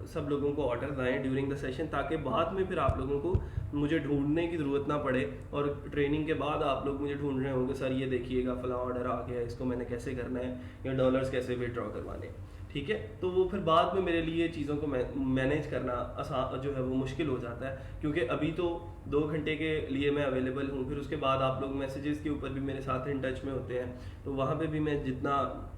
सब लोगों को ऑर्डर आएँ ड्यूरिंग द सेशन, ताकि बाद में फिर आप लोगों को मुझे ढूंढने की ज़रूरत ना पड़े और ट्रेनिंग के बाद आप लोग मुझे ढूंढ रहे होंगे सर ये देखिएगा फलां ऑर्डर आ गया, इसको मैंने कैसे करना है या डॉलर्स कैसे विड्रॉ करवाने। ठीक है, तो वो फिर बाद में मेरे लिए चीज़ों को मैनेज करना आसान जो है वो मुश्किल हो जाता है, क्योंकि अभी तो 2 घंटे के लिए मैं अवेलेबल हूँ, फिर उसके बाद आप लोग मैसेजेस के ऊपर भी मेरे साथ इन टच में होते हैं, तो वहाँ पे भी मैं जितना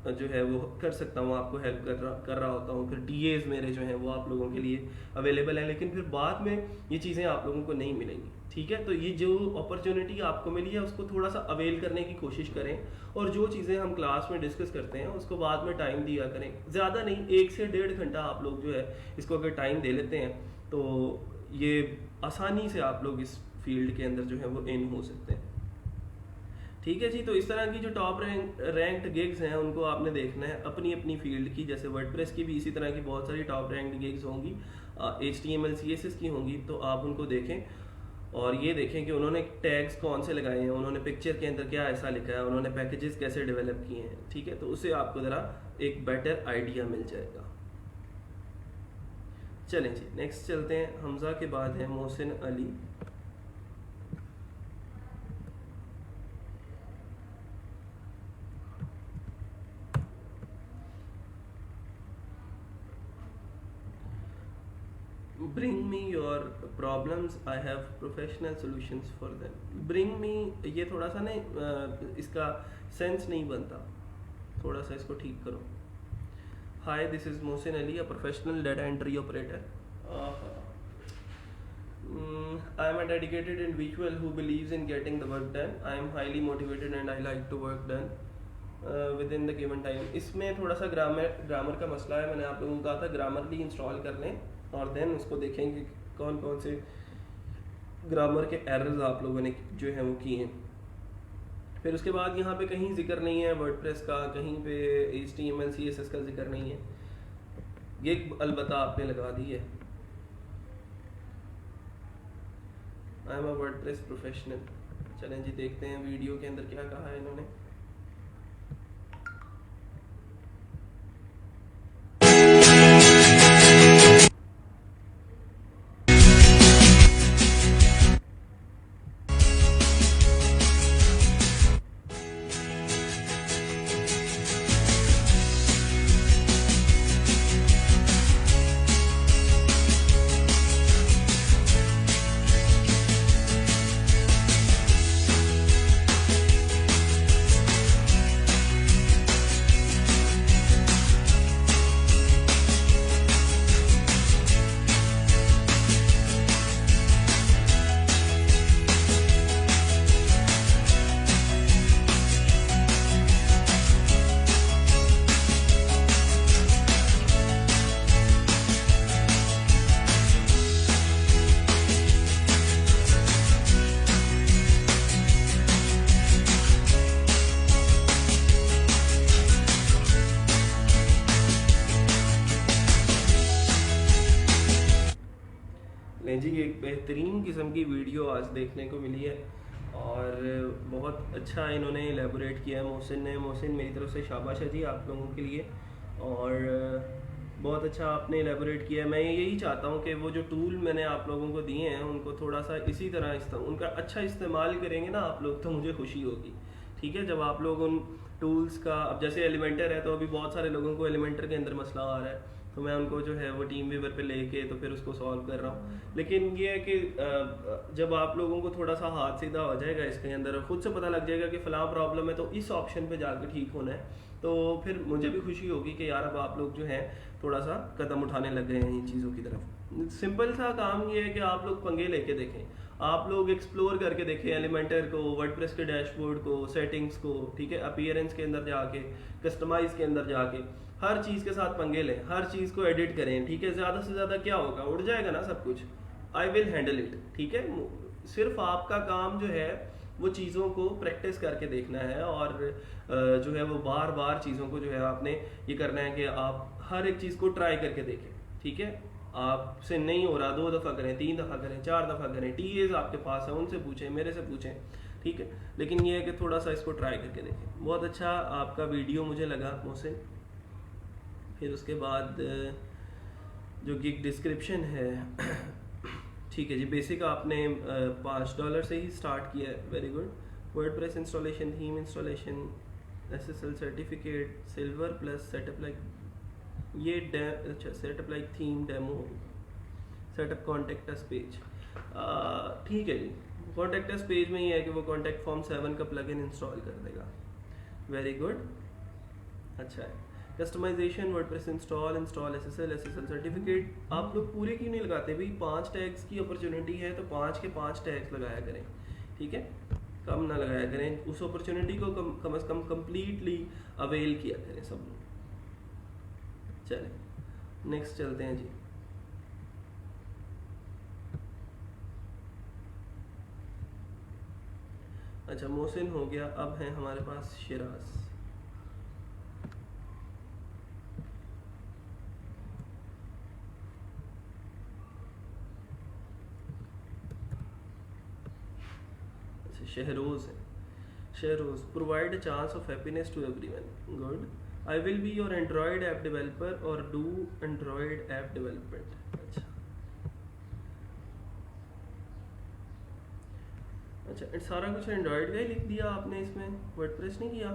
जो है वो कर सकता हूँ आपको हेल्प कर रहा होता हूँ। फिर TAs मेरे जो हैं वो आप लोगों के लिए अवेलेबल हैं, लेकिन फिर बाद में ये चीज़ें आप लोगों को नहीं मिलेंगी। ठीक है, तो ये जो अपॉर्चुनिटी आपको मिली है उसको थोड़ा सा अवेल करने की कोशिश करें, और जो चीज़ें हम क्लास में डिस्कस करते हैं उसको बाद में टाइम दिया करें, ज़्यादा नहीं, 1 से 1.5 घंटा आप लोग जो है इसको अगर टाइम दे लेते हैं तो ये आसानी से आप लोग इस फील्ड के अंदर जो है वो इन हो सकते हैं। ठीक है जी, तो इस तरह की जो टॉप रैंक्ड गिग्स हैं उनको आपने देखना है अपनी अपनी फील्ड की। जैसे वर्डप्रेस की भी इसी तरह की बहुत सारी टॉप रैंक्ड गिग्स होंगी, HTML CSS की होंगी, तो आप उनको देखें और ये देखें कि उन्होंने टैग्स कौन से लगाए हैं, उन्होंने पिक्चर के अंदर क्या ऐसा लिखा है, उन्होंने पैकेजेस कैसे डेवलप किए हैं। ठीक है, तो उससे आपको ज़रा एक बेटर आइडिया मिल जाएगा। चलें जी, नेक्स्ट चलते हैं। हमजा के बाद है Mohsin Ali. Bring me your problems, I have professional solutions for them. Bring me, ये थोड़ा सा ना इसका सेंस नहीं बनता, थोड़ा सा इसको ठीक करो। Hi, this is Mohsin Ali, a professional data entry operator. I am a dedicated individual who believes in getting the work done. I am highly motivated and I like to work done within the given time. इसमें थोड़ा सा ग्रामर का मसला है। मैंने आप लोगों को कहा था ग्रामरली इंस्टॉल कर लें और देन उसको देखेंगे कौन कौन से ग्रामर के एरर्स आप लोगों ने जो है वो किए हैं। फिर उसके बाद यहाँ पे कहीं जिक्र नहीं है वर्डप्रेस का, कहीं पे HTML CSS का जिक्र नहीं है। ये अलबत्ता आपने लगा दी है, आई एम अ वर्डप्रेस प्रोफेशनल। चलें जी, देखते हैं वीडियो के अंदर क्या कहा है इन्होंने। जी, एक बेहतरीन किस्म की वीडियो आज देखने को मिली है और बहुत अच्छा इन्होंने एलेबोरेट किया है मोहसिन ने। मोहसिन, मेरी तरफ से शाबाश है जी आप लोगों के लिए, और बहुत अच्छा आपने एलेबोरेट किया है। मैं यही चाहता हूँ कि वो जो टूल मैंने आप लोगों को दिए हैं उनको थोड़ा सा इसी तरह उनका अच्छा इस्तेमाल करेंगे ना आप लोग, तो मुझे खुशी होगी। ठीक है, जब आप लोग उन टूल्स का, अब जैसे एलिमेंटर है तो अभी बहुत सारे लोगों को एलिमेंटर के अंदर मसला आ रहा है, तो मैं उनको जो है वो टीम वीवर पे लेके तो फिर उसको सॉल्व कर रहा हूँ। लेकिन ये है कि जब आप लोगों को थोड़ा सा हाथ सीधा हो जाएगा इसके अंदर, खुद से पता लग जाएगा कि फ़लाँ प्रॉब्लम है तो इस ऑप्शन पे जाकर ठीक होना है, तो फिर मुझे भी खुशी होगी कि यार अब आप लोग जो है थोड़ा सा कदम उठाने लग गए हैं इन चीज़ों की तरफ। सिंपल सा काम ये है कि आप लोग पंगे लेके देखें, आप लोग एक्सप्लोर करके देखें एलिमेंटर को, वर्डप्रेस के डैशबोर्ड को, सेटिंग्स को, ठीक है, अपीयरेंस के अंदर जाके, कस्टमाइज के अंदर जाके हर चीज़ के साथ पंगे लें, हर चीज़ को एडिट करें। ठीक है, ज़्यादा से ज़्यादा क्या होगा, उड़ जाएगा ना सब कुछ। I will handle it. ठीक है, सिर्फ आपका काम जो है वो चीज़ों को प्रैक्टिस करके देखना है, और जो है वो बार बार चीज़ों को जो है आपने ये करना है कि आप हर एक चीज़ को ट्राई करके देखें। ठीक है, आपसे नहीं हो रहा 2 दफ़ा करें, 3 दफ़ा करें, 4 दफ़ा करें, TAs आपके पास है उनसे पूछें, मेरे से पूछें। ठीक है, लेकिन ये है कि थोड़ा सा इसको ट्राई करके देखें। बहुत अच्छा आपका वीडियो मुझे लगा मोहसिन। फिर उसके बाद जो गिग डिस्क्रिप्शन है ठीक है जी, बेसिक आपने $5 से ही स्टार्ट किया है, very good. WordPress installation, theme installation, SSL certificate, silver plus, setup like, ये अच्छा setup like theme demo, setup contact us page. ठीक है जी, कॉन्टेक्ट अस पेज में ये है कि वो कॉन्टेक्ट फॉर्म 7 का प्लगइन इंस्टॉल कर देगा, वेरी गुड, अच्छा है। Customization, WordPress install, SSL certificate, आप लोग पूरे क्यों नहीं लगाते भाई? 5 टैग्स की अपॉर्चुनिटी है तो 5 के 5 टैग्स लगाया करें, ठीक है, कम ना लगाया करें, उस अपॉर्चुनिटी को कम से कम कंप्लीटली अवेल किया करें सब लोग। चलें नेक्स्ट चलते हैं जी। अच्छा मोहसिन हो गया, अब है हमारे पास शिराज। अच्छा शहरोज है। Shahroz, provide a chance of happiness to everyone, good. I will be your Android app developer और डू एंड्रॉयड ऐप डेवलपमेंट। अच्छा अच्छा, सारा कुछ एंड्रॉयड का ही लिख दिया आपने, इसमें वर्डप्रेस नहीं किया।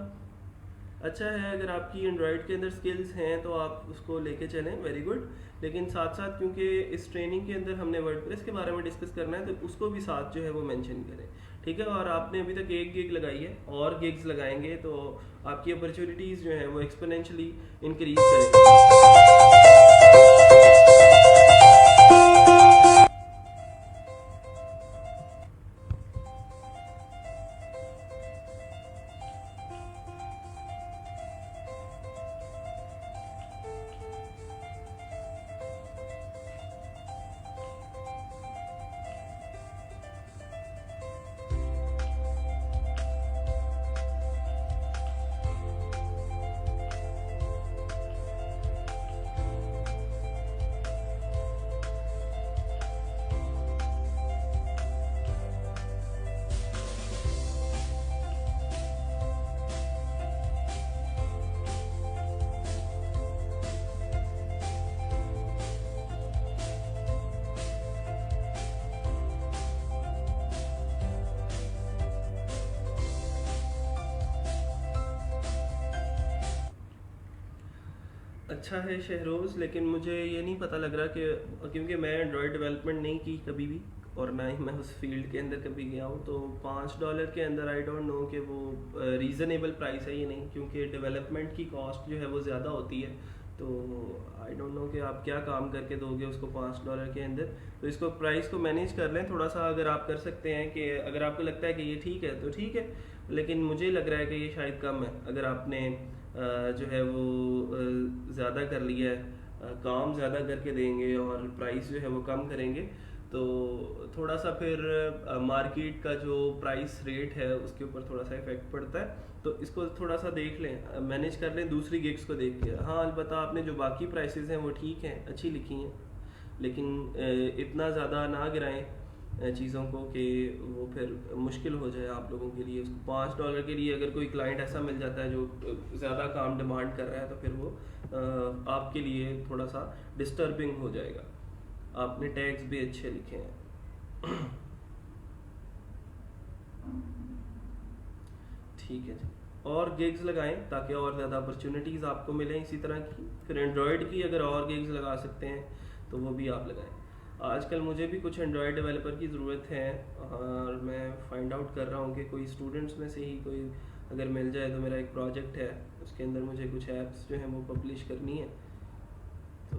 अच्छा है, अगर आपकी एंड्रॉयड के अंदर स्किल्स हैं तो आप उसको लेके चलें, वेरी गुड। लेकिन साथ साथ क्योंकि इस ट्रेनिंग के अंदर हमने वर्डप्रेस के बारे में डिस्कस करना है तो उसको भी साथ जो है वो मेंशन करें, ठीक है। और आपने अभी तक एक गिग लगाई है, और गिग्स लगाएंगे तो आपकी अपॉर्चुनिटीज़ जो हैं वो एक्सपोनेंशियली इंक्रीज करेंगे। अच्छा है शहरोज़, लेकिन मुझे ये नहीं पता लग रहा कि, क्योंकि मैं एंड्रॉयड डेवलपमेंट नहीं की कभी भी और ना ही मैं उस फील्ड के अंदर कभी गया हूँ, तो $5 के अंदर आई डोंट नो कि वो रीज़नेबल प्राइस है ये नहीं, क्योंकि डेवलपमेंट की कॉस्ट जो है वो ज़्यादा होती है। तो आई डोंट नो कि आप क्या काम करके दोगे उसको $5 के अंदर। तो इसको प्राइस को मैनेज कर लें थोड़ा सा, अगर आप कर सकते हैं कि अगर आपको लगता है कि ये ठीक है तो ठीक है, लेकिन मुझे लग रहा है कि ये शायद कम है। अगर आपने जो है वो ज़्यादा कर लिया है, काम ज़्यादा करके देंगे और प्राइस जो है वो कम करेंगे तो थोड़ा सा फिर मार्केट का जो प्राइस रेट है उसके ऊपर थोड़ा सा इफेक्ट पड़ता है। तो इसको थोड़ा सा देख लें, मैनेज कर लें दूसरी गिग्स को देख के। हाँ अलबत्ता आपने जो बाकी प्राइसेस हैं वो ठीक हैं, अच्छी लिखी हैं, लेकिन इतना ज़्यादा ना गिराएं चीज़ों को कि वो फिर मुश्किल हो जाए आप लोगों के लिए। उसको $5 के लिए अगर कोई क्लाइंट ऐसा मिल जाता है जो ज़्यादा काम डिमांड कर रहा है तो फिर वो आपके लिए थोड़ा सा डिस्टर्बिंग हो जाएगा। आपने टैग्स भी अच्छे लिखे हैं। ठीक है जी, और गिग्स लगाएं ताकि और ज़्यादा अपॉर्चुनिटीज़ आपको मिलें इसी तरह की। फिर एंड्रॉयड की अगर और गिग्स लगा सकते हैं तो वो भी आप लगाएं। आजकल मुझे भी कुछ एंड्रॉयड डेवलपर की ज़रूरत है और मैं फाइंड आउट कर रहा हूँ कि कोई स्टूडेंट्स में से ही कोई अगर मिल जाए तो मेरा एक प्रोजेक्ट है, उसके अंदर मुझे कुछ ऐप्स जो हैं वो पब्लिश करनी है। तो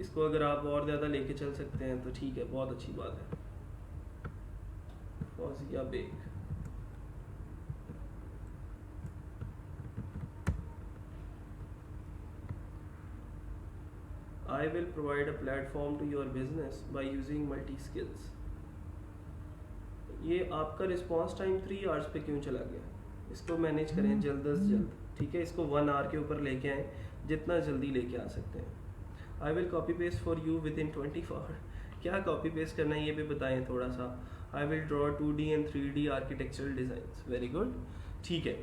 इसको अगर आप और ज़्यादा लेके चल सकते हैं तो ठीक है, बहुत अच्छी बात है। Fauzia Baig, I will provide a platform to your business by using multi skills। ये आपका रिस्पॉन्स टाइम 3 आवर्स पे क्यों चला गया? इसको मैनेज करें जल्द से जल्द, ठीक है। इसको 1 आवर के ऊपर लेके आएँ, जितना जल्दी लेके आ सकते हैं। I will copy paste for you with in 24 क्या कॉपी पेस्ट करना है ये भी बताएं थोड़ा सा। I will draw 2D and 3D architectural designs, very good, ठीक है।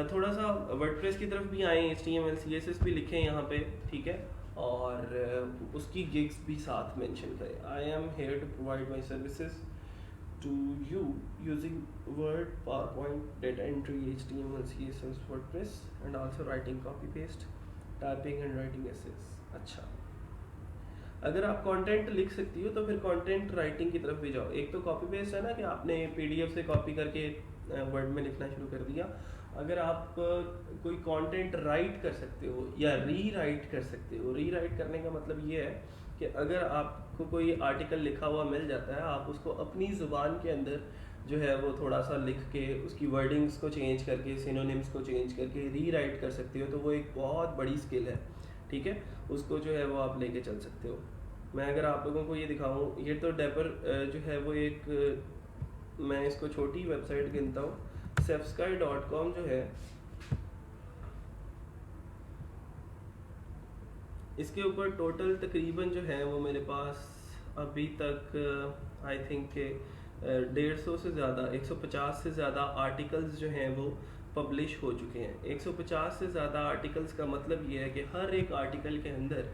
थोड़ा सा वर्डप्रेस की तरफ भी आएँ, HTML CSS भी लिखें यहाँ पे, ठीक है, और उसकी गिग्स भी साथ मेंशन करें। I am here to provide my services to you using Word, PowerPoint, data entry, HTML, CSS, WordPress and also writing copy paste, typing and writing essays। अच्छा, अगर आप कंटेंट लिख सकती हो तो फिर कंटेंट राइटिंग की तरफ भी जाओ। एक तो कॉपी पेस्ट है ना कि आपने PDF से कॉपी करके वर्ड में लिखना शुरू कर दिया, अगर आप कोई कंटेंट राइट कर सकते हो या री राइट कर सकते हो। री राइट करने का मतलब ये है कि अगर आपको कोई आर्टिकल लिखा हुआ मिल जाता है, आप उसको अपनी ज़ुबान के अंदर जो है वो थोड़ा सा लिख के उसकी वर्डिंग्स को चेंज करके, सिनोनिम्स को चेंज करके री राइट कर सकते हो, तो वो एक बहुत बड़ी स्किल है। ठीक है, उसको जो है वो आप लेके चल सकते हो। मैं अगर आप लोगों को ये दिखाऊं, ये तो डेपर जो है वो एक मैं इसको छोटी वेबसाइट गिनता हूँ। Safsky.com जो है, इसके ऊपर टोटल तकरीबन जो है वो मेरे पास अभी तक आई थिंक 150 से ज़्यादा, 150 से ज़्यादा आर्टिकल्स जो हैं वो पब्लिश हो चुके हैं। 150 से ज़्यादा आर्टिकल्स का मतलब ये है कि हर एक आर्टिकल के अंदर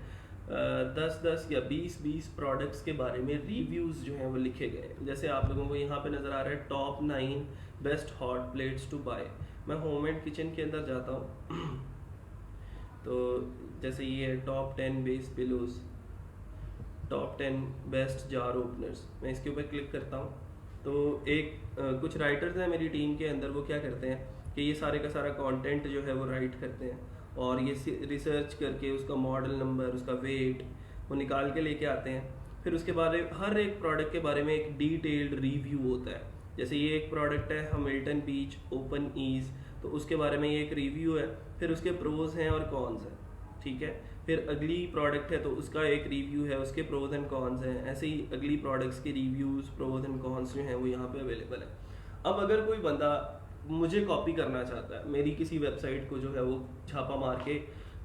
10-10 या 20-20 प्रोडक्ट्स के बारे में रिव्यूज़ जो हैं वो लिखे गए। जैसे आप लोगों को यहाँ पे नज़र आ रहा है top 9 best hot plates to buy. मैं होम एंड किचन के अंदर जाता हूँ तो जैसे ये है top 10 best pillows, top 10 best jar openers. मैं इसके ऊपर क्लिक करता हूँ तो एक कुछ राइटर्स हैं मेरी टीम के अंदर, वो क्या करते हैं कि ये सारे का सारा कंटेंट जो है वो राइट करते हैं और ये रिसर्च करके उसका मॉडल नंबर, उसका वेट वो निकाल के लेके आते हैं। फिर उसके बाद हर एक प्रोडक्ट के बारे में एक डिटेल्ड रिव्यू होता है। जैसे ये एक प्रोडक्ट है हैमिल्टन बीच ओपन ईज, तो उसके बारे में ये एक रिव्यू है, फिर उसके प्रोज हैं और कॉन्स हैं। ठीक है, फिर अगली प्रोडक्ट है तो उसका एक रिव्यू है, उसके प्रोज एंड कॉन्स हैं। ऐसे ही अगली प्रोडक्ट्स के रिव्यूज, प्रोज एंड कॉन्स जो हैं वो यहाँ पे अवेलेबल है। अब अगर कोई बंदा मुझे कॉपी करना चाहता है, मेरी किसी वेबसाइट को जो है वो छापा मार के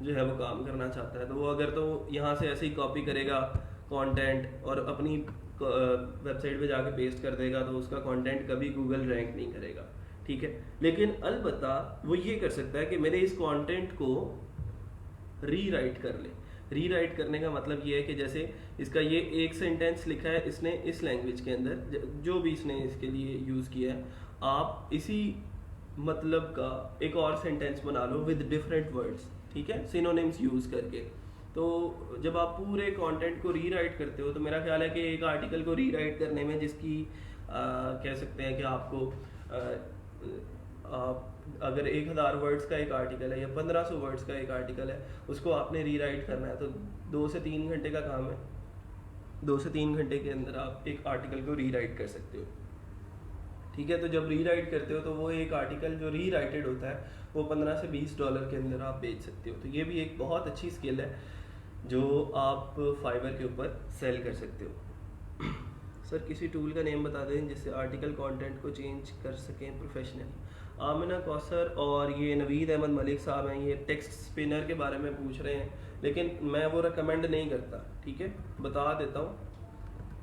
जो है वो काम करना चाहता है, तो वो अगर तो यहाँ से ऐसे ही कॉपी करेगा कंटेंट और अपनी वेबसाइट पे जाके पेस्ट कर देगा, तो उसका कंटेंट कभी गूगल रैंक नहीं करेगा। ठीक है, लेकिन अलबत्ता वो ये कर सकता है कि मेरे इस कंटेंट को री राइट कर ले। री राइट करने का मतलब ये है कि जैसे इसका ये एक सेंटेंस लिखा है इसने इस लैंग्वेज के अंदर, जो भी इसने इसके लिए यूज़ किया है, आप इसी मतलब का एक और सेंटेंस बना लो विद डिफरेंट वर्ड्स। ठीक है, सिनोनिम्स यूज़ करके। तो जब आप पूरे कंटेंट को री राइट करते हो, तो मेरा ख्याल है कि एक आर्टिकल को री राइट करने में जिसकी कह सकते हैं कि आपको आप अगर 1000 वर्ड्स का एक आर्टिकल है या 1500 वर्ड्स का एक आर्टिकल है, उसको आपने री राइट करना है तो 2 से 3 घंटे का काम है। 2 से 3 घंटे के अंदर आप एक आर्टिकल को री राइट कर सकते हो। ठीक है, तो जब री राइट करते हो तो वो एक आर्टिकल जो री राइटेड होता है वो $15 से $20 के अंदर आप बेच सकते हो। तो ये भी एक बहुत अच्छी स्किल है जो आप फाइवर के ऊपर सेल कर सकते हो। सर किसी टूल का नेम बता दें जिससे आर्टिकल कंटेंट को चेंज कर सकें प्रोफेशनली। आमिना कौसर और ये नवीद अहमद मलिक साहब हैं, ये टेक्स्ट स्पिनर के बारे में पूछ रहे हैं, लेकिन मैं वो रिकमेंड नहीं करता। ठीक है, बता देता हूँ,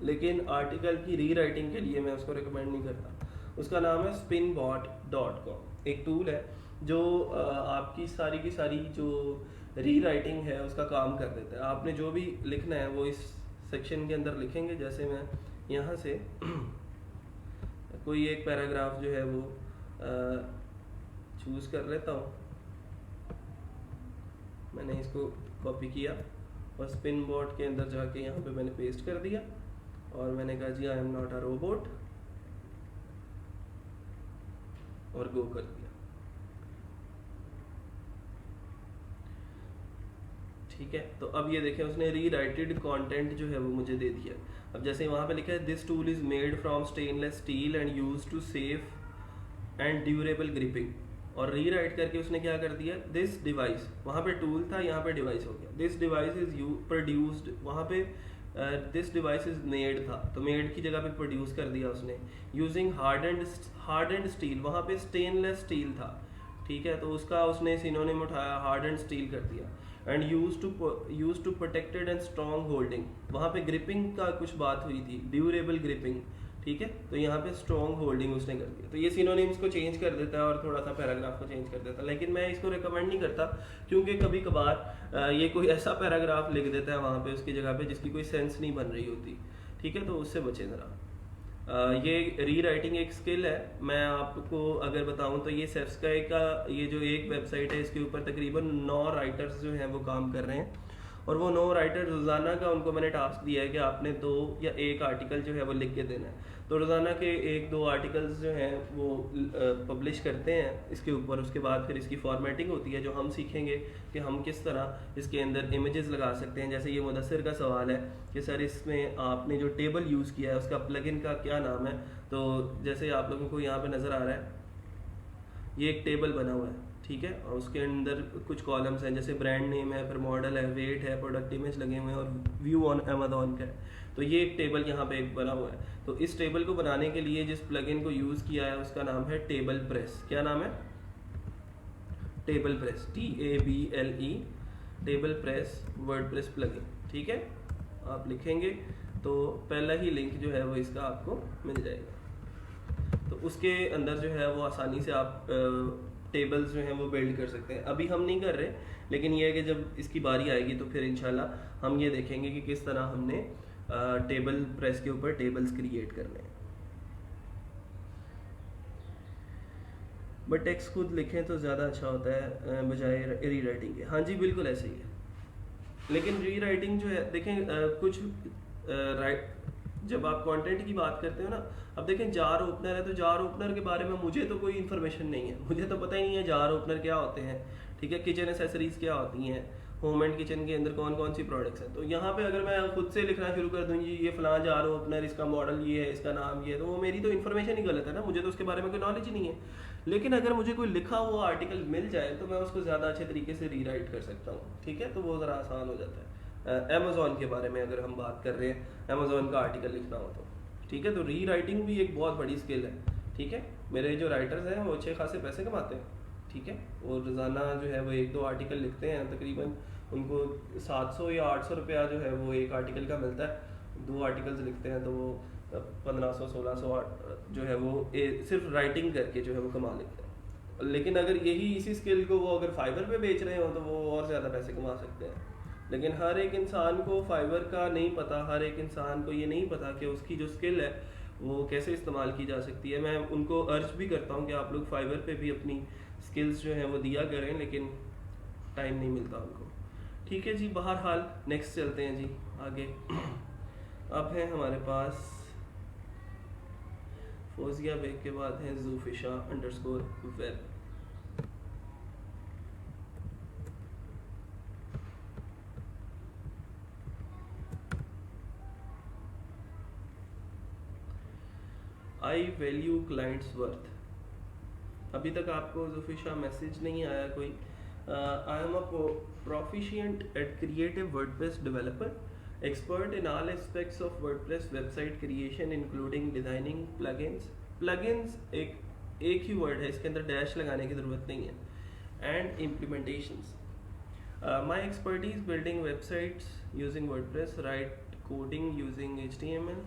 लेकिन आर्टिकल की री राइटिंग के लिए मैं उसको रिकमेंड नहीं करता। उसका नाम है spinbot.com। एक टूल है जो आपकी सारी की सारी जो री राइटिंग है उसका काम कर देता है। आपने जो भी लिखना है वो इस सेक्शन के अंदर लिखेंगे। जैसे मैं यहाँ से कोई एक पैराग्राफ जो है वो चूज़ कर लेता हूँ। मैंने इसको कॉपी किया और स्पिनबॉट के अंदर जाके यहाँ पे मैंने पेस्ट कर दिया और मैंने कहा जी I am not a robot और गो कर दिया। ठीक है, तो अब ये देखें उसने री राइटेड कॉन्टेंट जो है वो मुझे दे दिया। अब जैसे वहाँ पे लिखा है this tool is made from stainless steel and use to safe and durable gripping, और री राइट करके उसने क्या कर दिया, दिस डिवाइस, वहाँ पे टूल था यहाँ पे डिवाइस हो गया, this device is you produced, वहाँ पे दिस डिवाइस इज मेड था तो मेड की जगह पे प्रोड्यूस कर दिया उसने, यूजिंग हार्डेंड स्टील, वहाँ पे स्टेनलेस स्टील था। ठीक है, तो उसका उसने सिनोनिम उठाया, हार्डेंड स्टील कर दिया। And use to protected and strong holding, वहाँ पे ग्रिपिंग का कुछ बात हुई थी, ड्यूरेबल ग्रिपिंग। ठीक है, तो यहाँ पे स्ट्रॉन्ग होल्डिंग उसने कर दिया। तो ये सिनोनिम्स को चेंज कर देता है और थोड़ा सा पैराग्राफ को चेंज कर देता है, लेकिन मैं इसको रिकमेंड नहीं करता क्योंकि कभी कभार ये कोई ऐसा पैराग्राफ लिख देता है वहाँ पे उसकी जगह पे जिसकी कोई सेंस नहीं बन रही होती। ठीक है, तो उससे बचे ज़रा। ये री राइटिंग एक स्किल है। मैं आपको अगर बताऊं तो ये सेफ्स्काई का ये जो एक वेबसाइट है इसके ऊपर तकरीबन 9 राइटर्स जो हैं वो काम कर रहे हैं और वो 9 राइटर रोज़ाना का उनको मैंने टास्क दिया है कि आपने 2 या 1 आर्टिकल जो है वो लिख के देना है। तो रोज़ाना के 1-2 आर्टिकल्स जो हैं वो पब्लिश करते हैं इसके ऊपर। उसके बाद फिर इसकी फॉर्मेटिंग होती है जो हम सीखेंगे कि हम किस तरह इसके अंदर इमेजेस लगा सकते हैं। जैसे ये मुदस्सिर का सवाल है कि सर इसमें आपने जो टेबल यूज़ किया है उसका प्लगइन का क्या नाम है। तो जैसे आप लोगों को यहाँ पे नज़र आ रहा है, ये एक टेबल बना हुआ है, ठीक है, और उसके अंदर कुछ कॉलम्स हैं, जैसे ब्रांड नेम है, फिर मॉडल है, वेट है, प्रोडक्ट इमेज लगे हुए हैं और व्यू ऑन अमेज़ॉन का है। तो ये एक टेबल यहाँ पे एक बना हुआ है। तो इस टेबल को बनाने के लिए जिस प्लगइन को यूज़ किया है उसका नाम है टेबल प्रेस। क्या नाम है? Table press, TABLE, table press WordPress plugin, ठीक है। आप लिखेंगे तो पहला ही लिंक जो है वो इसका आपको मिल जाएगा। तो उसके अंदर जो है वो आसानी से आप टेबल्स जो हैं वो बिल्ड कर सकते हैं। अभी हम नहीं कर रहे, लेकिन ये है कि जब इसकी बारी आएगी तो फिर इंशाल्लाह हम ये देखेंगे कि किस तरह हमने टेबल प्रेस के ऊपर टेबल्स क्रिएट करने हैं। बट टेक्स्ट खुद लिखें तो ज़्यादा अच्छा होता है बजाय री राइटिंग के। हाँ जी, बिल्कुल ऐसे ही है। लेकिन री राइटिंग जो है देखें कुछ राइट, जब आप कंटेंट की बात करते हो ना, अब देखें जार ओपनर है तो जार ओपनर के बारे में मुझे तो कोई इन्फॉर्मेशन नहीं है, मुझे तो पता ही नहीं है जार ओपनर क्या होते हैं, ठीक है, किचन एसेसरीज क्या होती हैं, होम एंड किचन के अंदर कौन कौन सी प्रोडक्ट्स हैं। तो यहाँ पे अगर मैं खुद से लिखना शुरू कर दूँ जी ये फलां जार ओपनर, इसका मॉडल ये है, इसका नाम ये है, तो वो मेरी तो इन्फॉर्मेशन ही गलत है ना, मुझे तो उसके बारे में कोई नॉलेज ही नहीं है। लेकिन अगर मुझे कोई लिखा हुआ आर्टिकल मिल जाए तो मैं उसको ज़्यादा अच्छे तरीके से रीराइट कर सकता हूँ, ठीक है, तो वो ज़रा आसान हो जाता है। अमेज़ॉन के बारे में अगर हम बात कर रहे हैं, अमेज़ॉन का आर्टिकल लिखना हो तो ठीक है, तो री राइटिंग भी एक बहुत बड़ी स्किल है, ठीक है। मेरे जो राइटर्स हैं वो अच्छे खासे पैसे कमाते हैं, ठीक है, और रोज़ाना जो है वो 1-2 आर्टिकल लिखते हैं, तकरीबन उनको 700 या 800 रुपया जो है वो एक आर्टिकल का मिलता है। 2 आर्टिकल्स लिखते हैं तो वो 1500-1600 जो है वो सिर्फ राइटिंग करके जो है वो कमा लेते हैं। लेकिन अगर यही इसी स्किल को वो अगर फाइबर पे बेच रहे हो तो वो और ज़्यादा पैसे कमा सकते हैं। लेकिन हर एक इंसान को फाइबर का नहीं पता, हर एक इंसान को ये नहीं पता कि उसकी जो स्किल है वो कैसे इस्तेमाल की जा सकती है। मैं उनको अर्ज भी करता हूँ कि आप लोग फाइबर पे भी अपनी स्किल्स जो हैं वो दिया करें, लेकिन टाइम नहीं मिलता उनको, ठीक है जी। बहरहाल नेक्स्ट चलते हैं जी आगे। अब है हमारे पास फोजिया बेग के बाद है ज़ूफिशा_वेब। I value clients worth. अभी तक आपको ज़ूफिशा मैसेज नहीं आया कोई। आई am a proficient at creative WordPress developer, expert in all aspects of WordPress website creation including designing plugins। plugins एक ही वर्ड है, इसके अंदर डैश लगाने की ज़रूरत नहीं है। and implementations। my expertise building websites using WordPress, write coding using HTML।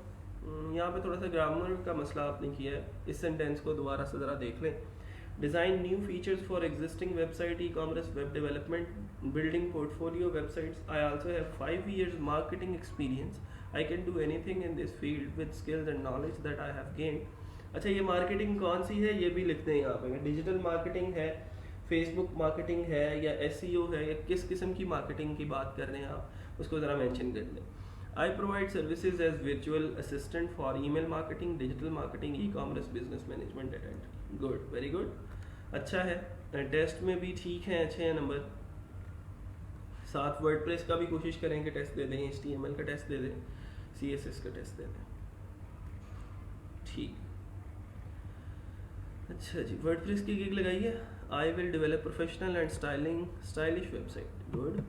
यहाँ पे थोड़ा सा ग्रामर का मसला आपने किया है, इस सेंटेंस को दोबारा से ज़रा देख लें। Design new features for existing website, e-commerce, web development, building portfolio websites। I also have 5 years marketing experience। I can do anything in this field with skills and knowledge that I have gained। अच्छा, ये मार्केटिंग कौन सी है ये भी लिखते हैं यहाँ पे। डिजिटल मार्केटिंग है, फेसबुक मार्केटिंग है, या SEO है, या किस किस्म की मार्केटिंग की बात कर रहे हैं आप, उसको ज़रा मेंशन कर लें। I provide services as virtual assistant for email marketing, digital marketing, e-commerce, business management, etc। Good, very good, अच्छा है। टेस्ट में भी ठीक है, अच्छे हैं नंबर। साथ वर्डप्रेस का भी कोशिश करें कि टेस्ट दे दें, HTML का टेस्ट दे दें, CSS का टेस्ट दे दें, ठीक। अच्छा जी, वर्डप्रेस की गिग लगाई है। I will develop professional and stylish website. Good.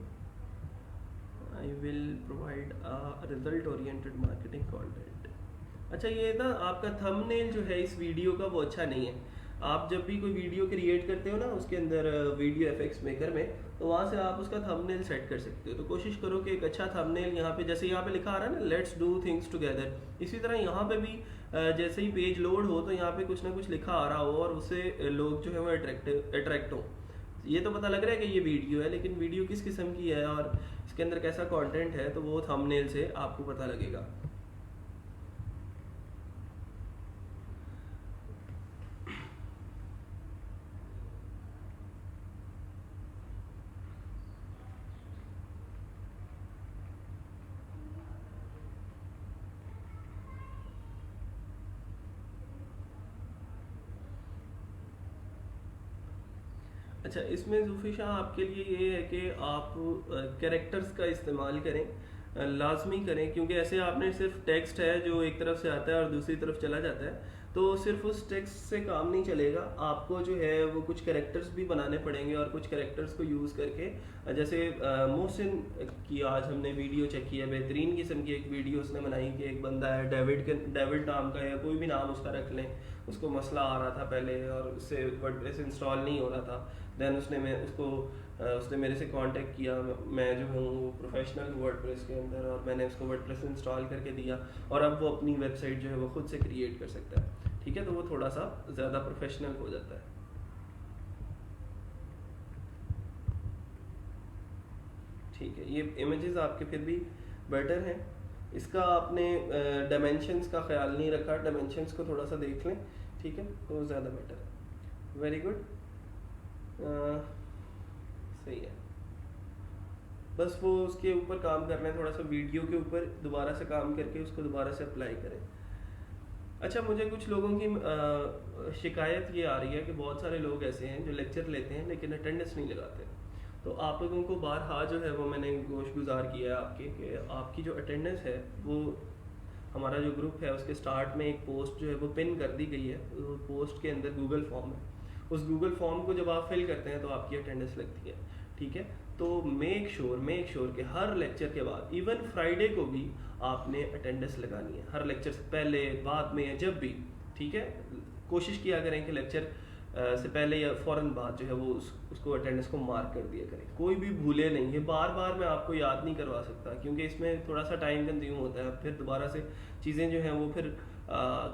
I will provide a result oriented marketing content. अच्छा, ये ना आपका थंबनेल जो है इस वीडियो का वो अच्छा नहीं है। आप जब भी कोई वीडियो क्रिएट करते हो ना उसके अंदर वीडियो एफेक्ट्स मेकर में, तो वहाँ से आप उसका थंबनेल सेट कर सकते हो। तो कोशिश करो कि एक अच्छा थंबनेल यहाँ पे, जैसे यहाँ पे लिखा आ रहा है ना, लेट्स डू थिंग्स टुगेदर, इसी तरह यहाँ पे भी जैसे ही पेज लोड हो तो यहाँ पे कुछ ना कुछ लिखा आ रहा हो और उससे लोग जो है वो अट्रैक्ट हो। ये तो पता लग रहा है कि ये वीडियो है, लेकिन वीडियो किस किस्म की है और इसके अंदर कैसा कंटेंट है, तो वो थंबनेल से आपको पता लगेगा। अच्छा, इसमें ज़ुल्फ़ी शाह आपके लिए ये है कि आप कैरेक्टर्स का इस्तेमाल करें, लाजमी करें, क्योंकि ऐसे आपने सिर्फ टेक्स्ट है जो एक तरफ से आता है और दूसरी तरफ चला जाता है, तो सिर्फ उस टेक्स्ट से काम नहीं चलेगा, आपको जो है वो कुछ कैरेक्टर्स भी बनाने पड़ेंगे और कुछ कैरेक्टर्स को यूज़ करके, जैसे मोहसिन की आज हमने वीडियो चेक की है, बेहतरीन किस्म की एक वीडियो उसने बनाई कि एक बंदा है डेविड नाम का, या कोई भी नाम उसका रख लें, उसको मसला आ रहा था पहले और उससे वर्डप्रेस इंस्टॉल नहीं हो रहा था। देन उसने मेरे से कांटेक्ट किया, मैं जो हूँ वो प्रोफेशनल वर्डप्रेस के अंदर, और मैंने उसको वर्डप्रेस इंस्टॉल करके दिया, और अब वो अपनी वेबसाइट जो है वो खुद से क्रिएट कर सकता है। ठीक है, तो वो थोड़ा सा ज़्यादा प्रोफेशनल हो जाता है। ठीक है, ये इमेजेस आपके फिर भी बेटर हैं। इसका आपने डायमेंशंस का ख्याल नहीं रखा, डायमेंशंस को थोड़ा सा देख लें, ठीक है, तो ज़्यादा बेटर है। वेरी गुड, सही है। बस वो उसके ऊपर काम करना है, थोड़ा सा वीडियो के ऊपर दोबारा से काम करके उसको दोबारा से अप्लाई करें। अच्छा, मुझे कुछ लोगों की शिकायत ये आ रही है कि बहुत सारे लोग ऐसे हैं जो लेक्चर लेते हैं लेकिन अटेंडेंस नहीं लगाते। तो आप लोगों को बारहा जो है वो मैंने गोशगुजार किया है आपके, कि आपकी जो अटेंडेंस है वो, हमारा जो ग्रुप है उसके स्टार्ट में एक पोस्ट जो है वो पिन कर दी गई है, वो पोस्ट के अंदर गूगल फॉर्म है, उस गूगल फॉर्म को जब आप फिल करते हैं तो आपकी अटेंडेंस लगती है। ठीक है, तो मेक श्योर कि हर लेक्चर के बाद, इवन फ्राइडे को भी आपने अटेंडेंस लगानी है, हर लेक्चर से पहले, बाद में, जब भी। ठीक है, कोशिश किया करें कि लेक्चर से पहले या फ़ौरन बाद जो है वो उसको अटेंडेंस को मार्क कर दिया करें, कोई भी भूले नहीं। ये बार बार मैं आपको याद नहीं करवा सकता क्योंकि इसमें थोड़ा सा टाइम कंज्यूम होता है, फिर दोबारा से चीज़ें जो हैं वो फिर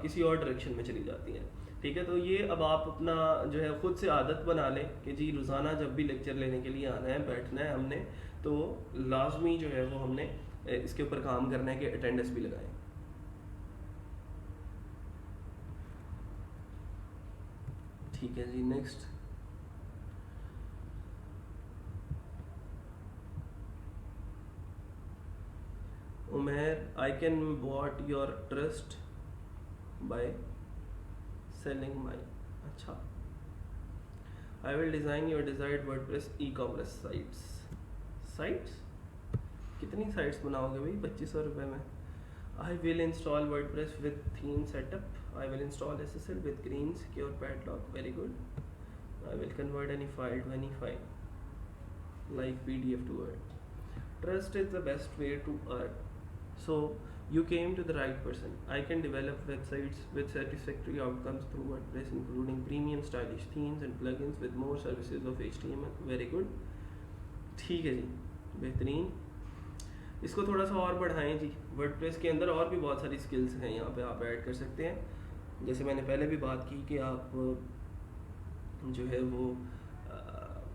किसी और डायरेक्शन में चली जाती हैं। ठीक है, तो ये अब आप अपना जो है ख़ुद से आदत बना लें कि जी रोज़ाना जब भी लेक्चर लेने के लिए आना है, बैठना है हमने, तो लाजमी जो है वो हमने इसके ऊपर काम करना है कि अटेंडेंस भी लगाएं। ठीक है जी, next. Umer, I can bought your trust by selling my, अच्छा, I will design your desired WordPress ecommerce sites. कितनी साइट्स बनाओगे भाई 2500 रुपये में? I will install WordPress with theme setup, I will install SSL with green secure padlock. Very good. I will convert any file to any file like PDF to Word. Trust is the best way to earn. So you came to the right person. I can develop websites with satisfactory outcomes through WordPress, including premium stylish themes and plugins with more services of HTML. Very good. ठीक है जी, बेहतरीन। इसको थोड़ा सा और बढ़ाएं जी। वर्डप्रेस के अंदर और भी बहुत सारी स्किल्स हैं, यहाँ पे आप ऐड कर सकते हैं। जैसे मैंने पहले भी बात की कि आप जो है वो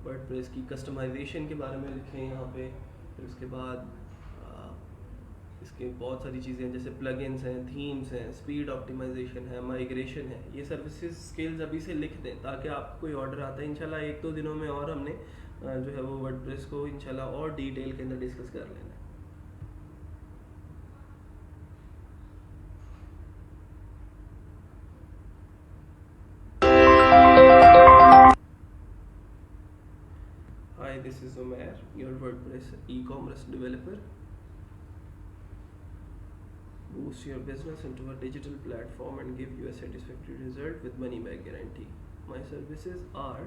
वर्डप्रेस की कस्टमाइजेशन के बारे में लिखें यहाँ पे, फिर उसके बाद इसके बहुत सारी चीज़ें हैं, जैसे प्लगइन्स हैं, थीम्स हैं, स्पीड ऑप्टिमाइजेशन है, माइग्रेशन है। ये सर्विसेज स्किल्स अभी से लिख दें ताकि आपको कोई ऑर्डर आता है इंशाल्लाह 1-2 दिनों में, और हमने जो है वो वर्डप्रेस को इंशाल्लाह और डिटेल के अंदर डिस्कस कर लेना है। Hi, this is Umair, your WordPress e-commerce developer. Boost your business into a digital platform and give you a satisfactory result with money back guarantee. My services are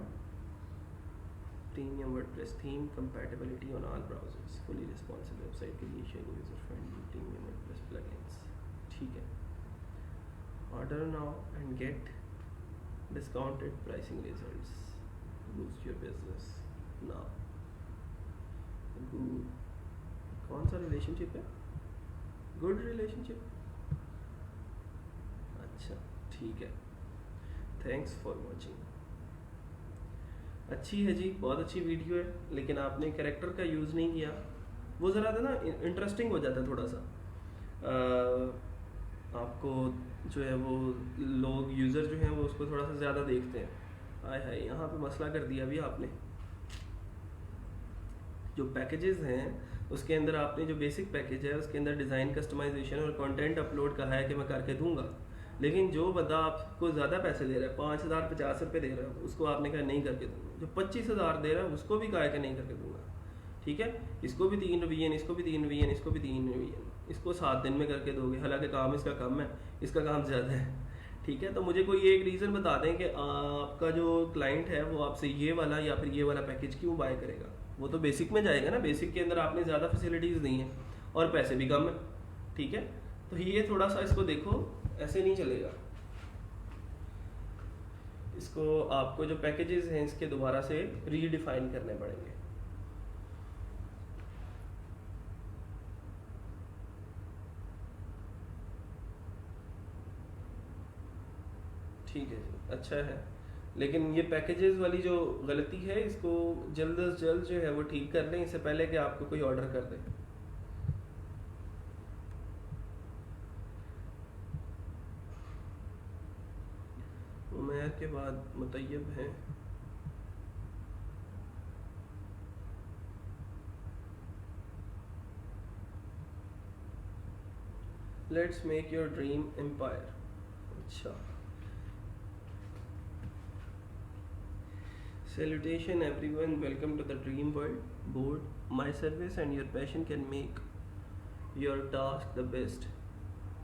premium WordPress theme, compatibility on all browsers, fully responsive website creation, user friendly premium WordPress plugins. ठीक है, order now and get discounted pricing results. Boost your business now. कौन सा रिलेशनशिप है? गुड रिलेशनशिप, अच्छा ठीक है। Thanks for watching. अच्छी है जी, बहुत अच्छी वीडियो है, लेकिन आपने कैरेक्टर का यूज़ नहीं किया, वो ज़रा ना इंटरेस्टिंग हो जाता है थोड़ा सा। आपको जो है वो लोग यूज़र जो हैं वो उसको थोड़ा सा ज़्यादा देखते हैं। हाय हाय, यहाँ पे मसला कर दिया अभी आपने। जो पैकेजेस हैं उसके अंदर आपने जो बेसिक पैकेज है उसके अंदर डिज़ाइन कस्टमाइजेशन और कंटेंट अपलोड कहा है कि मैं करके दूंगा, लेकिन जो बंदा आपको ज़्यादा पैसे दे रहा है, 5,050 रुपये दे रहा है, उसको आपने कहा नहीं करके दूंगा। जो 25,000 दे रहा है उसको भी कहा कि नहीं करके दूंगा। ठीक है, इसको भी 3 रिवीजन, इसको भी 3 रिवीजन, इसको भी 3 रिवीजन, इसको 7 दिन में करके दोगे, हालांकि काम इसका कम है, इसका काम ज़्यादा है। ठीक है, तो मुझे कोई एक रीज़न बता दें कि आपका जो क्लाइंट है वो आपसे ये वाला या फिर ये वाला पैकेज क्यों बाय करेगा। वो तो बेसिक में जाएगा ना, बेसिक के अंदर आपने ज़्यादा फैसिलिटीज़ दी हैं और पैसे भी कम है। ठीक है, तो ये थोड़ा सा इसको देखो, ऐसे नहीं चलेगा। इसको आपको जो पैकेजेस हैं इसके दोबारा से रीडिफाइन करने पड़ेंगे। ठीक है जी, अच्छा है, लेकिन ये पैकेजेस वाली जो गलती है इसको जल्द से जल्द जो है वो ठीक कर लें, इससे पहले कि आपको कोई ऑर्डर कर दे। उमैर के बाद मुतैयब हैं। Let's make your dream empire. अच्छा, salutation everyone, welcome to the dream world board. My service and your passion can make your task the best.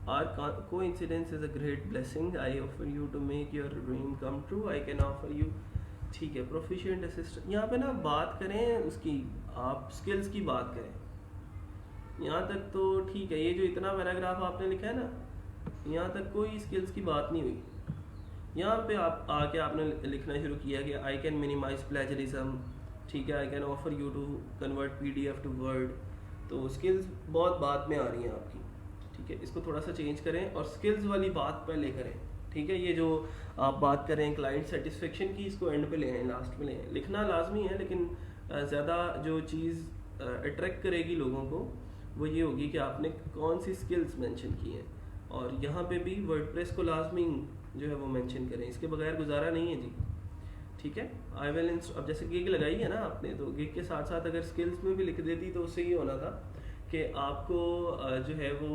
Our coincidence is a great blessing. I offer you to make your dream come true. I can offer you, ठीक है, प्रोफिशिएंट असिस्टेंट। यहाँ पे ना बात करें उसकी, आप स्किल्स की बात करें, यहाँ तक तो ठीक है। ये जो इतना पैराग्राफ आपने लिखा है ना, यहाँ तक कोई स्किल्स की बात नहीं हुई। यहाँ पे आप आके आपने लिखना शुरू किया कि आई कैन मिनिमाइज प्लेजरिज्म, ठीक है, I can offer you to convert PDF to Word. तो स्किल्स बहुत बाद में आ रही हैं आपकी। ठीक है, इसको थोड़ा सा चेंज करें और स्किल्स वाली बात पहले करें। ठीक है, ये जो आप बात करें क्लाइंट सेटिस्फेक्शन की, इसको एंड पे ले आए, लास्ट में ले आए। लिखना लाजमी है, लेकिन ज़्यादा जो चीज़ अट्रैक्ट करेगी लोगों को वो ये होगी कि आपने कौन सी स्किल्स मेंशन की हैं। और यहाँ पे भी वर्डप्रेस को लाजमी जो है वो मेंशन करें, इसके बगैर गुजारा नहीं है जी। ठीक है, आई विल अब जैसे गिग लगाई है ना आपने, तो गिग के साथ साथ अगर स्किल्स में भी लिख देती तो उससे ये होना था कि आपको जो है वो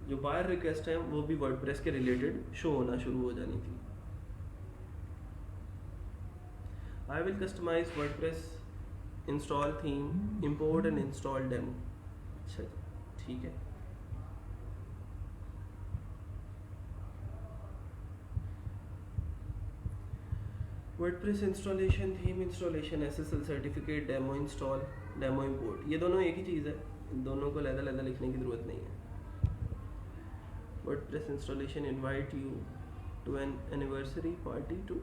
जो बायर रिक्वेस्ट है वो भी वर्डप्रेस के रिलेटेड शो होना शुरू हो जानी थी। I will customize WordPress, install theme, import and install demo. अच्छा ठीक है, WordPress installation, theme installation, SSL certificate, demo install, demo import, ये दोनों एक ही चीज़ है, इन दोनों को अलग-अलग लिखने की ज़रूरत नहीं है। WordPress installation, invite you to an anniversary party to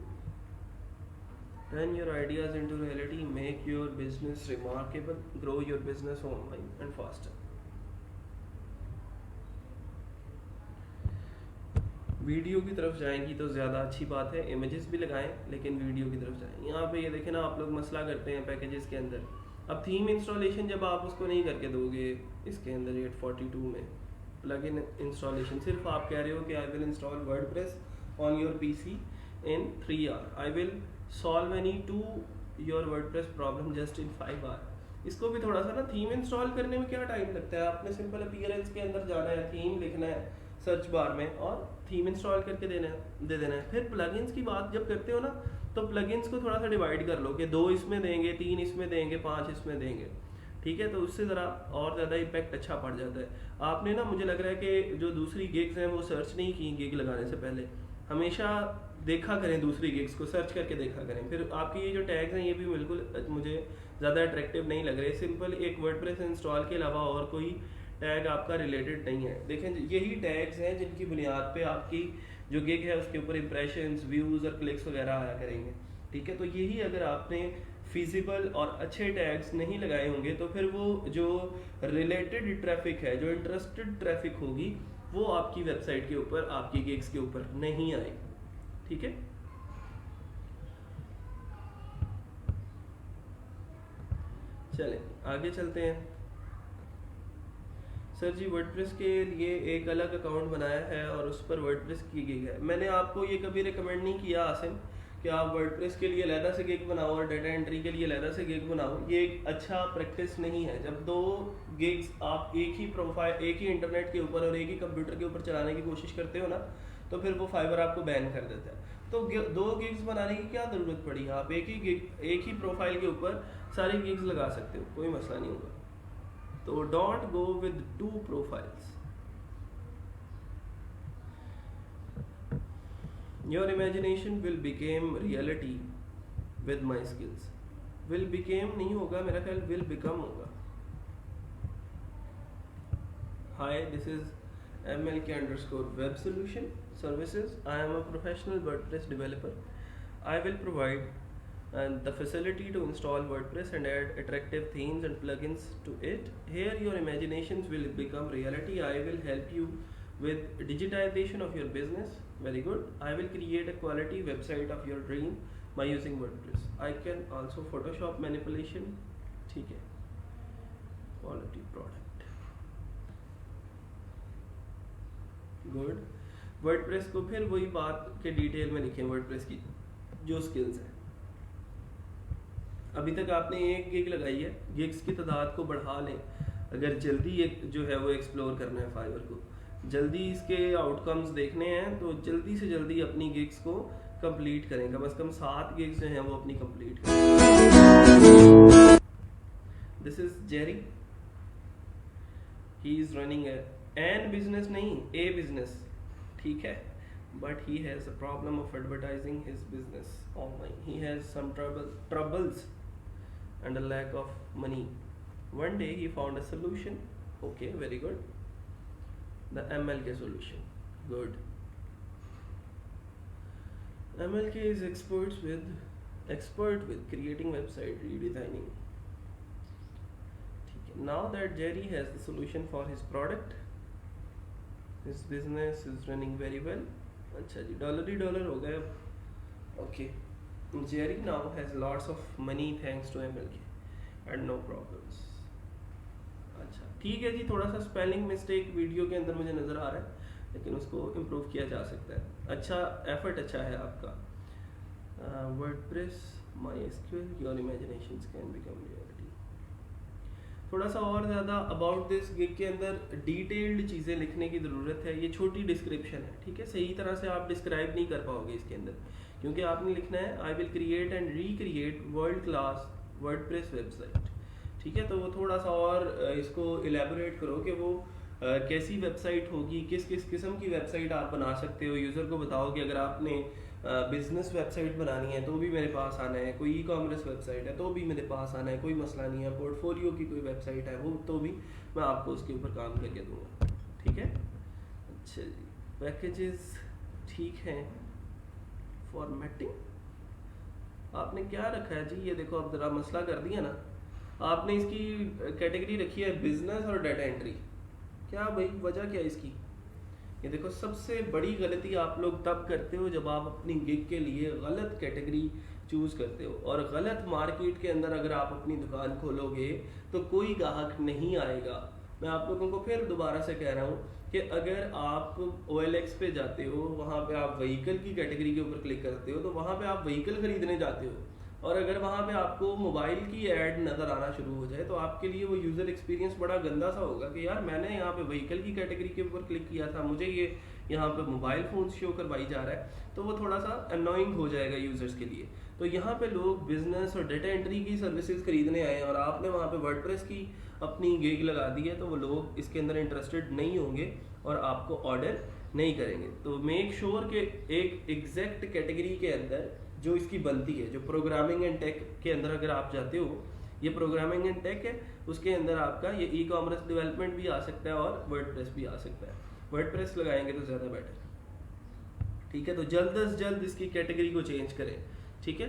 turn your ideas into reality, make your business remarkable, grow your business online and faster. Video की तरफ जाएंगी तो ज़्यादा अच्छी बात है, इमेजेस भी लगाएं लेकिन वीडियो की तरफ जाएं। यहाँ पे ये देखें ना, आप लोग मसला करते हैं पैकेजेस के अंदर। अब थीम इंस्टॉलेशन जब आप उसको नहीं करके दोगे इसके अंदर 842 में प्लगइन इंस्टॉलेशन, सिर्फ आप कह रहे हो कि आई will install WordPress on your PC in 3 hours, I will solve any to your WordPress problem just in 5 hours। इसको भी थोड़ा सा ना, थीम इंस्टॉल करने में क्या टाइम लगता है, आपने सिंपल अपीयरेंस के अंदर जाना है, थीम लिखना है सर्च बार में और थीम इंस्टॉल करके दे देना है। फिर प्लगइन्स की बात जब करते हो ना, तो प्लगइन्स को थोड़ा सा डिवाइड कर लो कि 2 इसमें देंगे, 3 इसमें देंगे, 5 इसमें देंगे। ठीक है, तो उससे ज़रा और ज़्यादा इम्पैक्ट अच्छा पड़ जाता है। आपने ना, मुझे लग रहा है कि जो दूसरी गिग्स हैं वो सर्च नहीं की गिग लगाने से पहले, हमेशा देखा करें दूसरी गिग्स को, सर्च करके देखा करें। फिर आपके ये जो टैग्स हैं ये भी बिल्कुल मुझे ज़्यादा अट्रैक्टिव नहीं लग रहे। सिंपल एक वर्डप्रेस इंस्टॉल के अलावा और कोई टैग आपका रिलेटेड नहीं है। देखें, यही टैग्स हैं जिनकी बुनियाद पे आपकी जो गिग है उसके ऊपर इंप्रेशंस, व्यूज़ और क्लिक्स वगैरह आया करेंगे। ठीक है, तो यही अगर आपने फिजिबल और अच्छे टैग्स नहीं लगाए होंगे तो फिर वो जो रिलेटेड ट्रैफिक है, जो इंटरेस्टेड ट्रैफिक होगी, वो आपकी वेबसाइट के ऊपर, आपकी गिग्स के ऊपर नहीं आएगी। ठीक है, चलें आगे चलते हैं। सर जी, वर्डप्रेस के लिए एक अलग अकाउंट बनाया है और उस पर वर्डप्रेस की गिग है। मैंने आपको ये कभी रिकमेंड नहीं किया आसिम कि आप वर्डप्रेस के लिए अलहदा से गिग बनाओ और डाटा एंट्री के लिए अलहदा से गिग बनाओ, ये एक अच्छा प्रैक्टिस नहीं है। जब दो गिग्स आप एक ही प्रोफाइल, एक ही इंटरनेट के ऊपर और एक ही कंप्यूटर के ऊपर चलाने की कोशिश करते हो ना, तो फिर वो फाइबर आपको बैन कर देता है। तो दो गिग्स बनाने की क्या ज़रूरत पड़ी, आप एक ही गिग, एक ही प्रोफाइल के ऊपर सारी गिग्स लगा सकते हो, कोई मसला नहीं होगा। तो don't go with 2 profiles. Your imagination will become reality with my skills. Will became नहीं होगा, मेरा ख्याल will become होगा। Hi, this is MLK_web solution services. I am a professional WordPress developer. I will provide the facility to install WordPress and add attractive themes and plugins to it. Here your imaginations will become reality. I will help you with digitization of your business. Very good. I will create a quality website of your dream by using WordPress. I can also Photoshop manipulation. ठीक है, quality product. Good. WordPress को फिर वही बात के डिटेल में लिखें, WordPress की जो स्किल्स है। अभी तक आपने एक गिग लगाई है, गिग्स की तादाद को बढ़ा लें। अगर जल्दी एक जो है वो एक्सप्लोर करना है फाइवर को, जल्दी इसके आउटकम्स देखने हैं, तो जल्दी से जल्दी अपनी गिग्स को कंप्लीट करें। कम से कम 7 गिग्स जो हैं वो अपनी कंप्लीट करें। This is Jerry, he is running an business, नहीं ए बिजनेस, ठीक है, but he has a problem of advertising his business online. He has some troubles and a lack of money. One day he found a solution. Okay, very good. The MLK solution. Good. MLK is expert with creating website redesigning. Now that Jerry has the solution for his product, his business is running very well. अच्छा जी, $ही हो गए अब। Okay. Jerry now has lots of money thanks to MLK and no problems. अच्छा ठीक है जी, थोड़ा सा स्पेलिंग मिस्टेक वीडियो के अंदर मुझे नज़र आ रहा है, लेकिन उसको इम्प्रूव किया जा सकता है। अच्छा एफर्ट अच्छा है आपका। WordPress, MySQL, your imaginations can become reality. थोड़ा सा और ज़्यादा अबाउट दिस गिग के अंदर डिटेल्ड चीज़ें लिखने की ज़रूरत है। ये छोटी डिस्क्रिप्शन है, ठीक है, सही तरह से आप डिस्क्राइब नहीं कर पाओगे इसके अंदर, क्योंकि आपने लिखना है I will create and recreate world class WordPress website, ठीक है। तो वो थोड़ा सा और इसको इलेबोरेट करो कि वो कैसी वेबसाइट होगी, किस किस किस्म की वेबसाइट आप बना सकते हो। यूज़र को बताओ कि अगर आपने बिजनेस वेबसाइट बनानी है तो भी मेरे पास आना है, कोई ई कॉमर्स वेबसाइट है तो भी मेरे पास आना है, कोई मसला नहीं है, पोर्टफोलियो की कोई वेबसाइट है वो तो भी मैं आपको उसके ऊपर काम करके दूंगा, ठीक है। अच्छा जी, पैकेजेस ठीक हैं। फॉर्मेटिंग आपने क्या रखा है जी, ये देखो अब ज़रा मसला कर दिया ना, आपने इसकी कैटेगरी रखी है बिजनेस और डाटा एंट्री। क्या भाई वजह क्या है इसकी? ये देखो सबसे बड़ी गलती आप लोग तब करते हो जब आप अपनी गिग के लिए गलत कैटेगरी चूज करते हो, और गलत मार्केट के अंदर अगर आप अपनी दुकान खोलोगे तो कोई ग्राहक नहीं आएगा। मैं आप लोगों को फिर दोबारा से कह रहा हूँ कि अगर आप OLX पे जाते हो, वहाँ पे आप व्हीकल की कैटेगरी के ऊपर क्लिक करते हो तो वहाँ पे आप व्हीकल खरीदने जाते हो, और अगर वहाँ पे आपको मोबाइल की ऐड नज़र आना शुरू हो जाए तो आपके लिए वो यूज़र एक्सपीरियंस बड़ा गंदा सा होगा कि यार मैंने यहाँ पे व्हीकल की कैटेगरी के ऊपर क्लिक किया था, मुझे ये यहाँ पे मोबाइल फ़ोन शो करवाई जा रहा है, तो वो थोड़ा सा अनोइंग हो जाएगा यूज़र्स के लिए। तो यहाँ पे लोग बिजनेस और डाटा एंट्री की सर्विसेज खरीदने आए हैं और आपने वहाँ पे वर्डप्रेस की अपनी गिग लगा दी है, तो वो लोग इसके अंदर इंटरेस्टेड नहीं होंगे और आपको ऑर्डर नहीं करेंगे। तो मेक श्योर कि एक एग्जैक्ट कैटेगरी के अंदर जो इसकी बनती है, जो प्रोग्रामिंग एंड टेक के अंदर अगर आप जाते हो, ये प्रोग्रामिंग एंड टेक है, उसके अंदर आपका ये ई कॉमर्स डेवलपमेंट भी आ सकता है और वर्डप्रेस भी आ सकता है। वर्डप्रेस लगाएंगे तो ज़्यादा बेटर, ठीक है। तो जल्द से जल्द इसकी कैटेगरी को चेंज करें, ठीक है।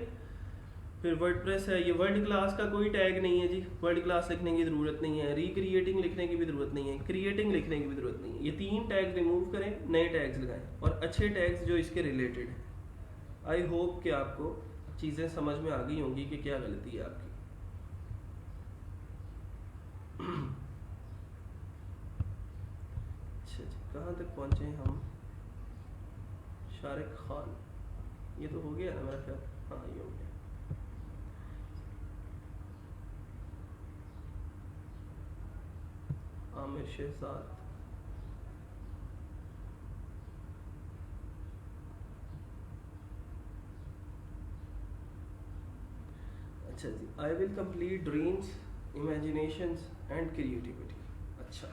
फिर वर्डप्रेस है, ये वर्ल्ड क्लास का कोई टैग नहीं है जी, वर्ल्ड क्लास लिखने की ज़रूरत नहीं है, रिक्रिएटिंग लिखने की भी ज़रूरत नहीं है, क्रिएटिंग लिखने की भी ज़रूरत नहीं है। ये 3 टैग्स रिमूव करें, नए टैग्स लगाएं और अच्छे टैग्स जो इसके रिलेटेड है। आई होप कि आपको चीज़ें समझ में आ गई होंगी कि क्या गलती है आपकी। अच्छा जी, कहाँ तक पहुँचे हम? शारिक खान, ये तो हो गया ना मेरा ख्याल, हाँ ये हो गया। आमिर शहजाद, अच्छा जी, I will complete dreams, imaginations and creativity. अच्छा,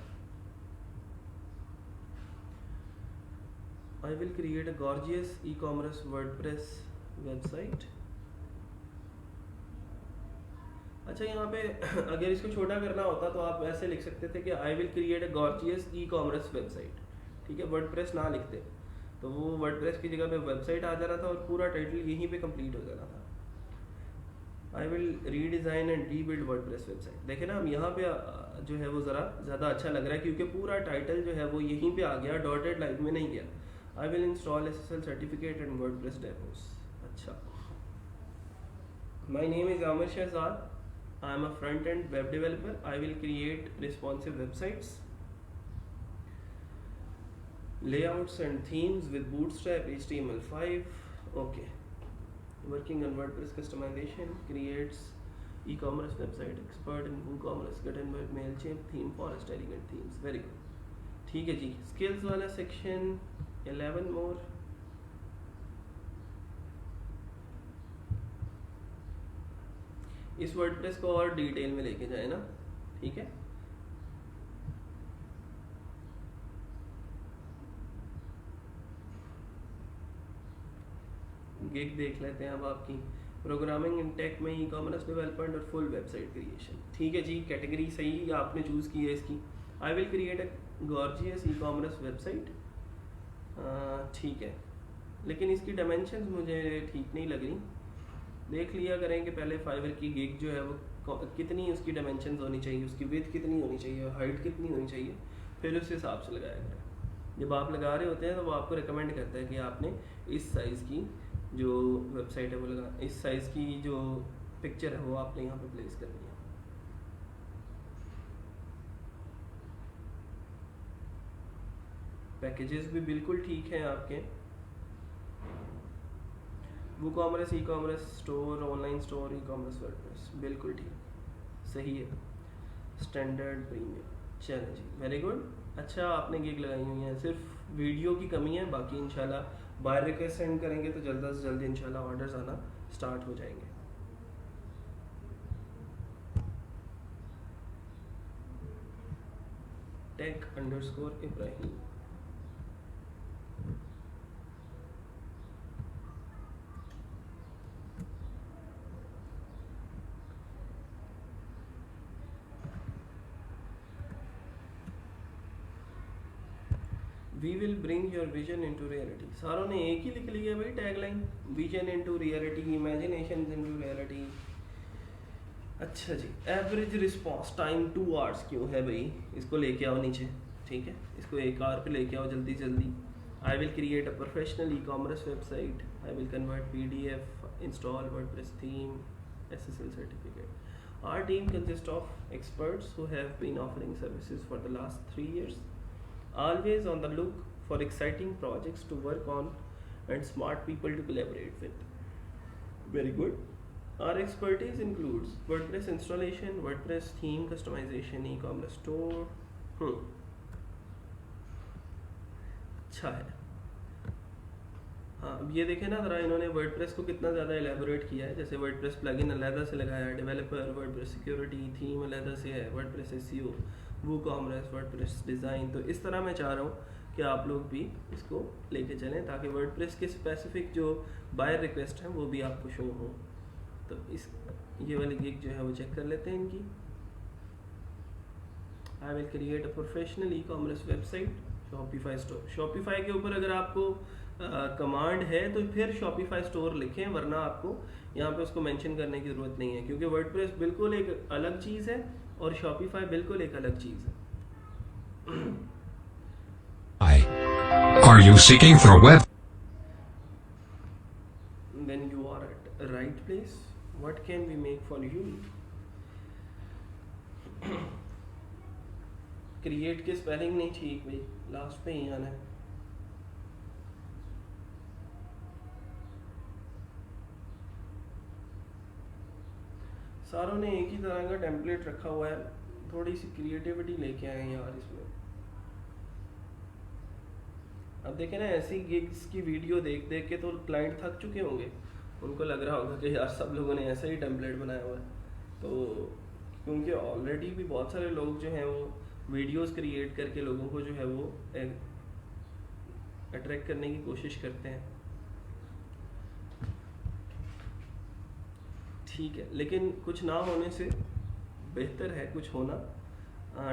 I will create a gorgeous ecommerce WordPress website. अच्छा यहाँ पे अगर इसको छोटा करना होता तो आप ऐसे लिख सकते थे कि आई will create a gorgeous e commerce website, ठीक है, वर्डप्रेस ना लिखते तो वो वर्डप्रेस की जगह पे वेबसाइट आ जाना था और पूरा टाइटल यहीं पे कंप्लीट हो जाना था। I will redesign and rebuild WordPress website. देखे ना, हम यहाँ पे जो है वो ज़रा ज़्यादा अच्छा लग रहा है क्योंकि पूरा टाइटल जो है वो यहीं पे आ गया, डॉटेड लाइन में नहीं गया। I will install SSL certificate and WordPress demos. अच्छा, my name is Aamir Shahzad, I am a front-end web developer. I will create responsive websites, layouts and themes with Bootstrap, HTML5. Okay. Working on WordPress customization, creates e-commerce website, expert in WooCommerce, Gutenberg, Mailchimp, theme forest, elegant themes. Very good. ठीक है जी, skills वाला section 11 more. इस वर्डप्रेस को और डिटेल में लेके जाए ना, ठीक है। गिग देख लेते हैं अब आपकी, प्रोग्रामिंग इन टेक में ई कॉमर्स डेवलपमेंट और फुल वेबसाइट क्रिएशन। ठीक है जी, कैटेगरी सही आपने चूज की है इसकी। आई will create a gorgeous e commerce website, ठीक है, लेकिन इसकी डायमेंशंस मुझे ठीक नहीं लग रही। देख लिया करें कि पहले फाइवर की गिग जो है वो कितनी उसकी डायमेंशंस होनी चाहिए, उसकी विड्थ कितनी होनी चाहिए, हाइट कितनी होनी चाहिए, फिर उस हिसाब से लगाया करें। जब आप लगा रहे होते हैं तो वो आपको रिकमेंड करता है कि आपने इस साइज़ की जो वेबसाइट है वो लगा, इस साइज़ की जो पिक्चर है वो आपने यहाँ पे प्लेस करनी है। पैकेजेस भी बिल्कुल ठीक हैं आपके, WooCommerce, e commerce store, online store, e commerce WordPress, बिल्कुल ठीक सही है। स्टैंडर्ड प्रीमियम, चलो जी, वेरी गुड। अच्छा, आपने गिग लगाई हुई है, सिर्फ वीडियो की कमी है, बाकी इंशाल्लाह बाय रिक्वेस्ट सेंड करेंगे तो जल्द से जल्द इंशाल्लाह ऑर्डर्स आना स्टार्ट हो जाएंगे। tech_Ibrahim, we will bring your vision into reality. सारों ने एक ही लिख लिया भाई tagline, vision into reality, imagination into reality. अच्छा जी, एवरेज रिस्पॉन्स टाइम 2 आवर्स क्यों है भाई, इसको लेके आओ नीचे, ठीक है, इसको 1 आवर पे लेके आओ जल्दी जल्दी। आई will create a professional e commerce website, I will convert PDF, install WordPress theme, SSL certificate. Our team consists of experts who have been offering services for the last 3 years, always on the look for exciting projects to work on and smart people to collaborate with. Very good. Our expertise includes WordPress installation, WordPress theme customization, e-commerce store. अच्छा है। हाँ, अब ये देखें ना ज़रा, इन्होंने वर्डप्रेस को कितना ज़्यादा एलेबोरेट किया है। जैसे वर्डप्रेस प्लगइन अलहदा से लगाया है, डेवलपर, वर्डप्रेस सिक्योरिटी, थीम अलहदा से है, WordPress SEO, WooCommerce, WordPress design. तो इस तरह मैं चाह रहा हूँ कि आप लोग भी इसको लेके चलें ताकि वर्डप्रेस के स्पेसिफिक जो बायर रिक्वेस्ट हैं वो भी आपको शो हो। तो इस ये वाली गिग जो है वो चेक कर लेते हैं इनकी। आई will create a professional e commerce website, Shopify store. Shopify के ऊपर अगर आपको कमांड है तो फिर शॉपिफाई स्टोर लिखें, वरना आपको यहाँ पे उसको मेंशन करने की ज़रूरत नहीं है, क्योंकि वर्डप्रेस बिल्कुल एक अलग चीज़ है और शॉपिफाई बिल्कुल एक अलग चीज़ है। Are you seeking for a web? Then you are at right place. What can we make for you? Create की स्पेलिंग नहीं ठीक भाई, लास्ट पे ही आना है। सारों ने एक ही तरह का टेम्पलेट रखा हुआ है, थोड़ी सी क्रिएटिविटी लेके आए हैं यार इसमें। अब देखें ना, ऐसी गिग्स की वीडियो देख देख के तो क्लाइंट थक चुके होंगे, उनको लग रहा होगा कि यार सब लोगों ने ऐसा ही टेम्पलेट बनाया हुआ है। तो क्योंकि ऑलरेडी भी बहुत सारे लोग जो हैं वो वीडियोस क्रिएट करके लोगों को जो है वो अट्रैक्ट करने की कोशिश करते हैं, ठीक है, लेकिन कुछ ना होने से बेहतर है कुछ होना।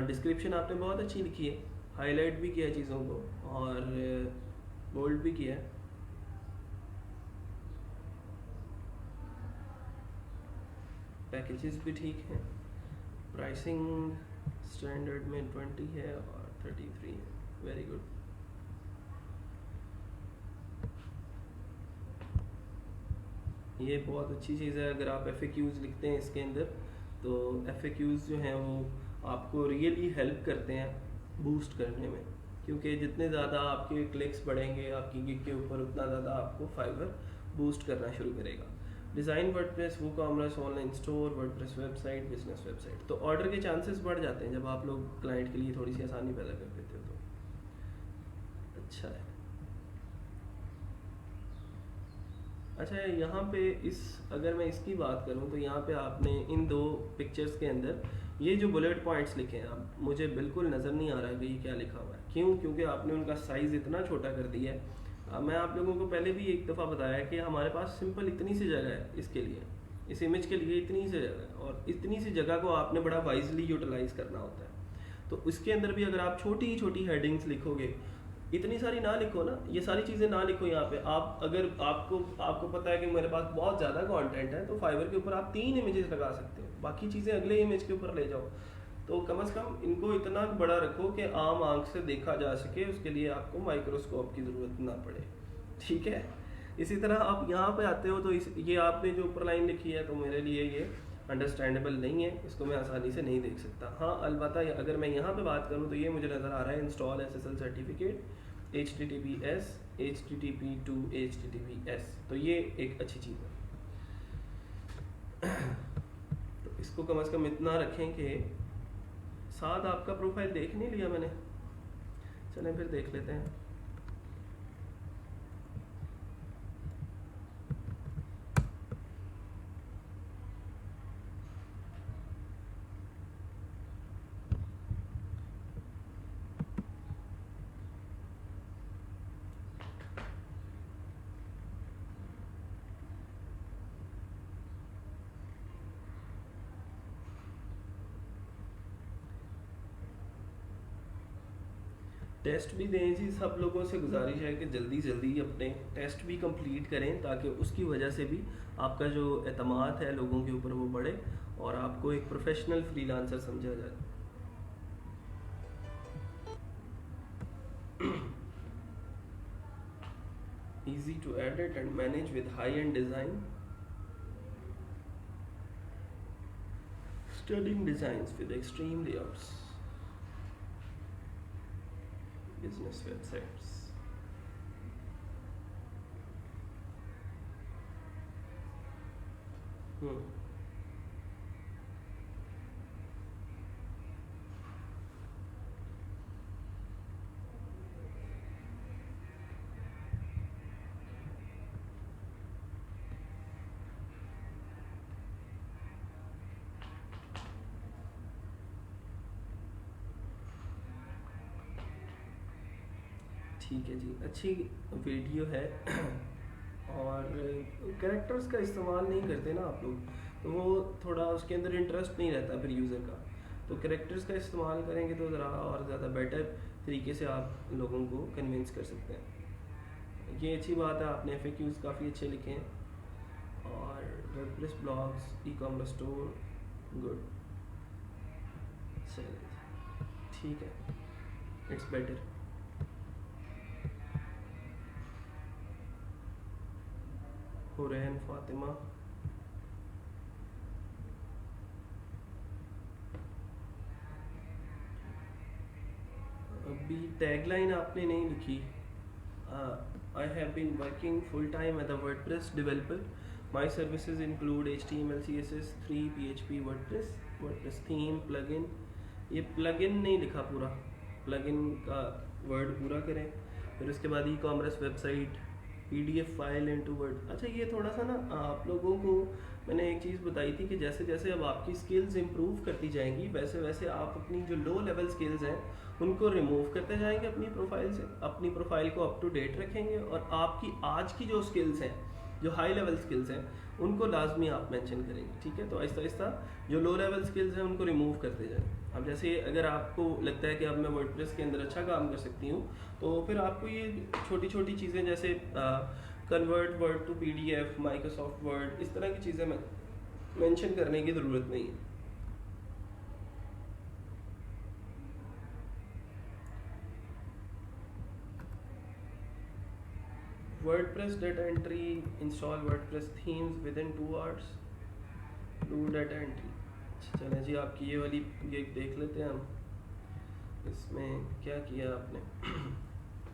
डिस्क्रिप्शन आपने बहुत अच्छी लिखी है, हाईलाइट भी किया है चीज़ों को और बोल्ड भी किया है। पैकेजेस भी ठीक हैं, प्राइसिंग स्टैंडर्ड में 20 है और 33 है, वेरी गुड। ये बहुत अच्छी चीज़ है। अगर आप FAQs लिखते हैं इसके अंदर, तो FAQs जो हैं वो आपको रियली हेल्प करते हैं बूस्ट करने में, क्योंकि जितने ज़्यादा आपके क्लिक्स बढ़ेंगे आपकी गिग के ऊपर, उतना ज़्यादा आपको फाइवर बूस्ट करना शुरू करेगा। Design WordPress, WooCommerce, online store, WordPress website, business website, तो ऑर्डर के चांसेस बढ़ जाते हैं जब आप लोग क्लाइंट के लिए थोड़ी सी आसानी पैदा कर देते हो, तो अच्छा है। अच्छा, यहाँ पे अगर मैं इसकी बात करूँ तो यहाँ पे आपने इन दो पिक्चर्स के अंदर ये जो बुलेट पॉइंट्स लिखे हैं, अब मुझे बिल्कुल नज़र नहीं आ रहा है कि ये क्या लिखा हुआ है। क्यों? क्योंकि आपने उनका साइज़ इतना छोटा कर दिया है। मैं आप लोगों को पहले भी एक दफ़ा बताया कि हमारे पास सिंपल इतनी सी जगह है इसके लिए, इस इमेज के लिए इतनी सी जगह है, और इतनी सी जगह को आपने बड़ा वाइजली यूटिलाइज़ करना होता है। तो इसके अंदर भी अगर आप छोटी छोटी हेडिंग्स लिखोगे, इतनी सारी ना लिखो ना, ये सारी चीज़ें ना लिखो यहाँ पे। आप अगर आपको पता है कि मेरे पास बहुत ज़्यादा कंटेंट है, तो फाइवर के ऊपर आप 3 इमेजेस लगा सकते हो, बाकी चीज़ें अगले इमेज के ऊपर ले जाओ। तो कम से कम इनको इतना बड़ा रखो कि आम आंख से देखा जा सके, उसके लिए आपको माइक्रोस्कोप की ज़रूरत ना पड़े, ठीक है। इसी तरह आप यहाँ पे आते हो तो ये आपने जो ऊपर लाइन लिखी है, तो मेरे लिए ये अंडरस्टैंडेबल नहीं है, इसको मैं आसानी से नहीं देख सकता। हाँ, अलबत्ता अगर मैं यहाँ पे बात करूँ तो ये मुझे नज़र आ रहा है install SSL certificate HTTPS HTTP to HTTPS, तो ये एक अच्छी चीज़ है। तो इसको कम से कम इतना रखें कि साथ आपका प्रोफाइल देख नहीं लिया मैंने, चलें फिर देख लेते हैं। टेस्ट भी दें जी, सब लोगों से गुजारिश है कि जल्दी जल्दी अपने टेस्ट भी कंप्लीट करें, ताकि उसकी वजह से भी आपका जो एतमाद है लोगों के ऊपर वो बढ़े और आपको एक प्रोफेशनल फ्रीलांसर समझा जाए। Easy to edit and manage with high-end design. Stunning designs with extreme layouts. Business websites. ठीक है जी, अच्छी वीडियो है। और कैरेक्टर्स का इस्तेमाल नहीं करते ना आप लोग, तो वो थोड़ा उसके अंदर इंटरेस्ट नहीं रहता फिर यूज़र का। तो कैरेक्टर्स का इस्तेमाल करेंगे तो ज़रा और ज़्यादा बेटर तरीके से आप लोगों को कन्विंस कर सकते हैं। ये अच्छी बात है, आपने FAQs काफ़ी अच्छे लिखे हैं। और WordPress blogs, e commerce store, good, चलिए ठीक है, इट्स बेटर। हुरैन फातिमा, अभी टैगलाइन आपने नहीं लिखी। I have been working full time as a WordPress developer My services include HTML, CSS, 3, PHP, WordPress theme, plugin. ये plugin नहीं लिखा पूरा, plugin का वर्ड पूरा करें। फिर उसके बाद e-commerce website, PDF file into word. अच्छा, ये थोड़ा सा ना आप लोगों को मैंने एक चीज़ बताई थी कि जैसे जैसे अब आपकी स्किल्स इंप्रूव करती जाएंगी वैसे वैसे आप अपनी जो लो लेवल स्किल्स हैं उनको रिमूव करते जाएंगे अपनी प्रोफाइल से, अपनी प्रोफाइल को अप टू डेट रखेंगे और आपकी आज की जो स्किल्स हैं, जो हाई लेवल स्किल्स हैं, उनको लाजमी आप मेंशन करेंगे। ठीक है, तो आहिस्ता आहिस्ता जो लो लेवल स्किल्स हैं उनको रिमूव करते जाएं। अब जैसे अगर आपको लगता है कि अब मैं वर्डप्रेस के अंदर अच्छा काम कर सकती हूँ, तो फिर आपको ये छोटी छोटी चीज़ें जैसे convert Word to PDF, Microsoft Word, इस तरह की चीज़ें मेंशन करने की ज़रूरत नहीं है। WordPress data entry, install WordPress themes within 2 hours, do data entry। चलें जी, आपकी ये वाली ये देख लेते हैं हम। इसमें क्या किया आपने?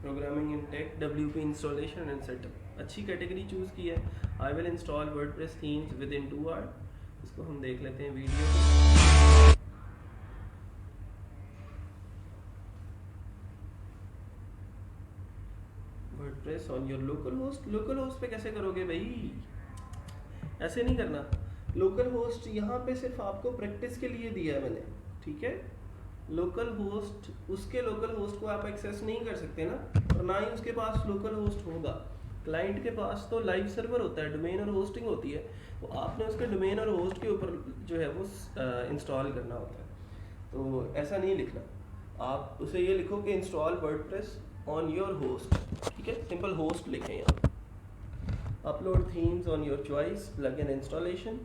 Programming in tech, WP installation and setup, अच्छी कैटेगरी चूज़ की है। I will install WordPress themes with in 2 hour. इसको हम देख लेते हैं video. WordPress on your local host. Local host पे कैसे करोगे भाई? ऐसे नहीं करना। लोकल होस्ट यहाँ पे सिर्फ आपको प्रैक्टिस के लिए दिया है मैंने, ठीक है? लोकल होस्ट, उसके लोकल होस्ट को आप एक्सेस नहीं कर सकते ना, और ना ही उसके पास लोकल होस्ट होगा। क्लाइंट के पास तो लाइव सर्वर होता है, डोमेन और होस्टिंग होती है, तो आपने उसके डोमेन और होस्ट के ऊपर जो है वो इंस्टॉल करना होता है। तो ऐसा नहीं लिखना, आप उसे ये लिखो कि install WordPress on your host, ठीक है? सिंपल होस्ट लिखें यहाँ। Upload themes on your choice, plugin installation,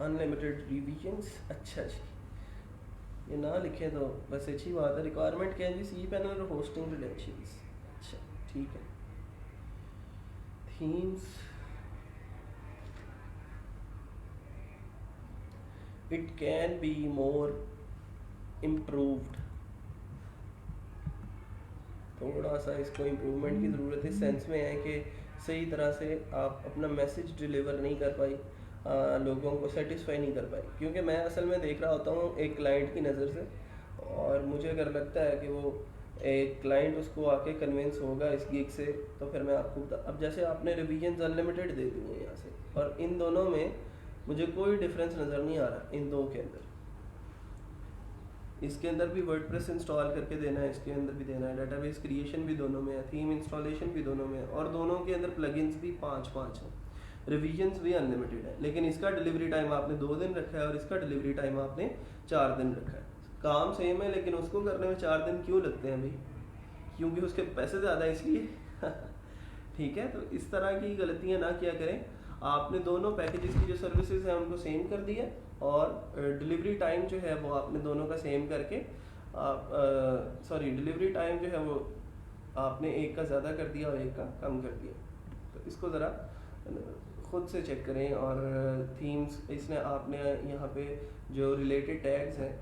unlimited revisions. अच्छा जी, ये ना लिखें तो बस अच्छी बात है। रिक्वायरमेंट क्या है जी? सी पैनल और होस्टिंग क्रेडेंशियल्स। अच्छा ठीक है। Themes, it can be more improved. थोड़ा सा इसको इम्प्रूवमेंट की ज़रूरत है, सेंस में है कि सही तरह से आप अपना मैसेज डिलीवर नहीं कर पाई, लोगों को सेटिस्फाई नहीं कर पाई। क्योंकि मैं असल में देख रहा होता हूँ एक क्लाइंट की नज़र से, और मुझे अगर लगता है कि वो एक क्लाइंट उसको आके कन्विंस होगा इस गिग से, तो फिर मैं आपको अब जैसे आपने रिवीजन्स अनलिमिटेड दे दी हैं यहाँ से, और इन दोनों में मुझे कोई डिफरेंस नज़र नहीं आ रहा इन दो के अंदर। इसके अंदर भी वर्डप्रेस इंस्टॉल करके देना है, इसके अंदर भी देना है, डेटाबेस क्रिएशन भी दोनों में है, थीम इंस्टॉलेशन भी दोनों में है, और दोनों के अंदर प्लगइन्स भी 5 हैं, रिवीजन्स भी अनलिमिटेड है। लेकिन इसका डिलीवरी टाइम आपने 2 दिन रखा है और इसका डिलीवरी टाइम आपने 4 दिन रखा है। काम सेम है, लेकिन उसको करने में 4 दिन क्यों लगते हैं भाई? क्योंकि उसके पैसे ज़्यादा है इसलिए। ठीक है, तो इस तरह की गलतियाँ ना किया करें। आपने दोनों पैकेजेस की जो सर्विसेज हैं उनको सेम कर दिया, और डिलीवरी टाइम जो है वो आपने दोनों का सेम करके डिलीवरी टाइम जो है वो आपने एक का ज़्यादा कर दिया और एक का कम कर दिया। तो इसको ज़रा खुद से चेक करें। और थीम्स, इसने आपने यहाँ पे जो रिलेटेड टैग्स हैं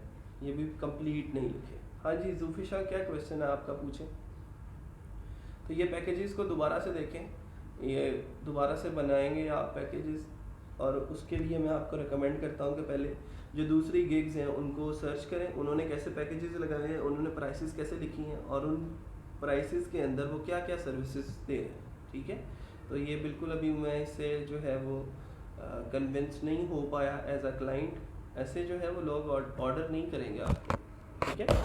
ये भी कंप्लीट नहीं लिखे। हाँ जी जुफिशा, क्या क्वेश्चन है आपका, पूछें। तो ये पैकेजेस को दोबारा से देखें, ये दोबारा से बनाएंगे आप पैकेजेस, और उसके लिए मैं आपको रिकमेंड करता हूँ कि पहले जो दूसरी गिग्स हैं उनको सर्च करें, उन्होंने कैसे पैकेजेस लगाए हैं, उन्होंने प्राइसेस कैसे लिखी हैं, और उन प्राइसेस के अंदर वो क्या क्या सर्विसेज दे रहे हैं। ठीक है, तो ये बिल्कुल अभी मैं इससे जो है वो कन्विंस नहीं हो पाया एज अ क्लाइंट। ऐसे जो है वो लोग ऑर्डर नहीं करेंगे आपको। ठीक है,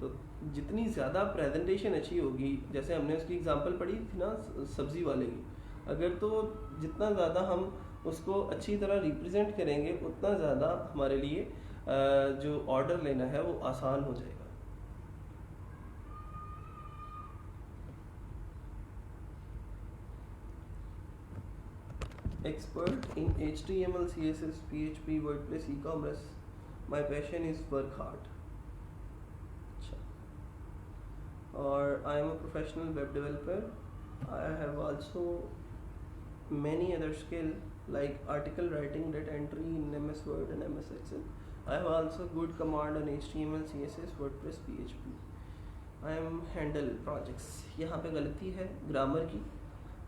तो जितनी ज़्यादा प्रेजेंटेशन अच्छी होगी, जैसे हमने उसकी एग्जांपल पढ़ी थी ना सब्ज़ी वाले की, अगर तो जितना ज़्यादा हम उसको अच्छी तरह रिप्रेजेंट करेंगे उतना ज़्यादा हमारे लिए जो ऑर्डर लेना है वो आसान हो जाएगा। Expert in HTML, CSS, PHP, WordPress, e-commerce. My passion is work hard. Or I am a professional web developer. I have also many other skills like article writing, data entry in MS Word and MS Excel. I have also good command on HTML, CSS, WordPress, PHP. I am handle projects, यहाँ पे गलती है ग्रामर की।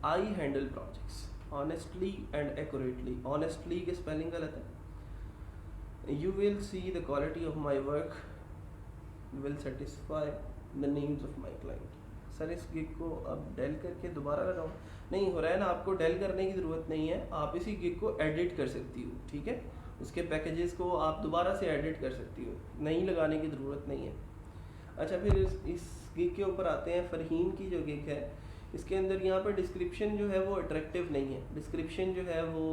I handle projects honestly and accurately, honestly के स्पेलिंग गलत है। You will see the quality of my work will satisfy the needs of my client. Sir इस गिग को अब डेल करके दोबारा लगाऊं? नहीं हो रहा है ना, आपको डेल करने की ज़रूरत नहीं है, आप इसी गिग को एडिट कर सकती हो, ठीक है। उसके पैकेजेस को आप दोबारा से एडिट कर सकती हो, नहीं लगाने की ज़रूरत नहीं है। अच्छा, फिर इस गिग के ऊपर आते हैं। फरहीन की जो गिग है, इसके अंदर यहाँ पर डिस्क्रिप्शन जो है वो अट्रैक्टिव नहीं है, डिस्क्रिप्शन जो है वो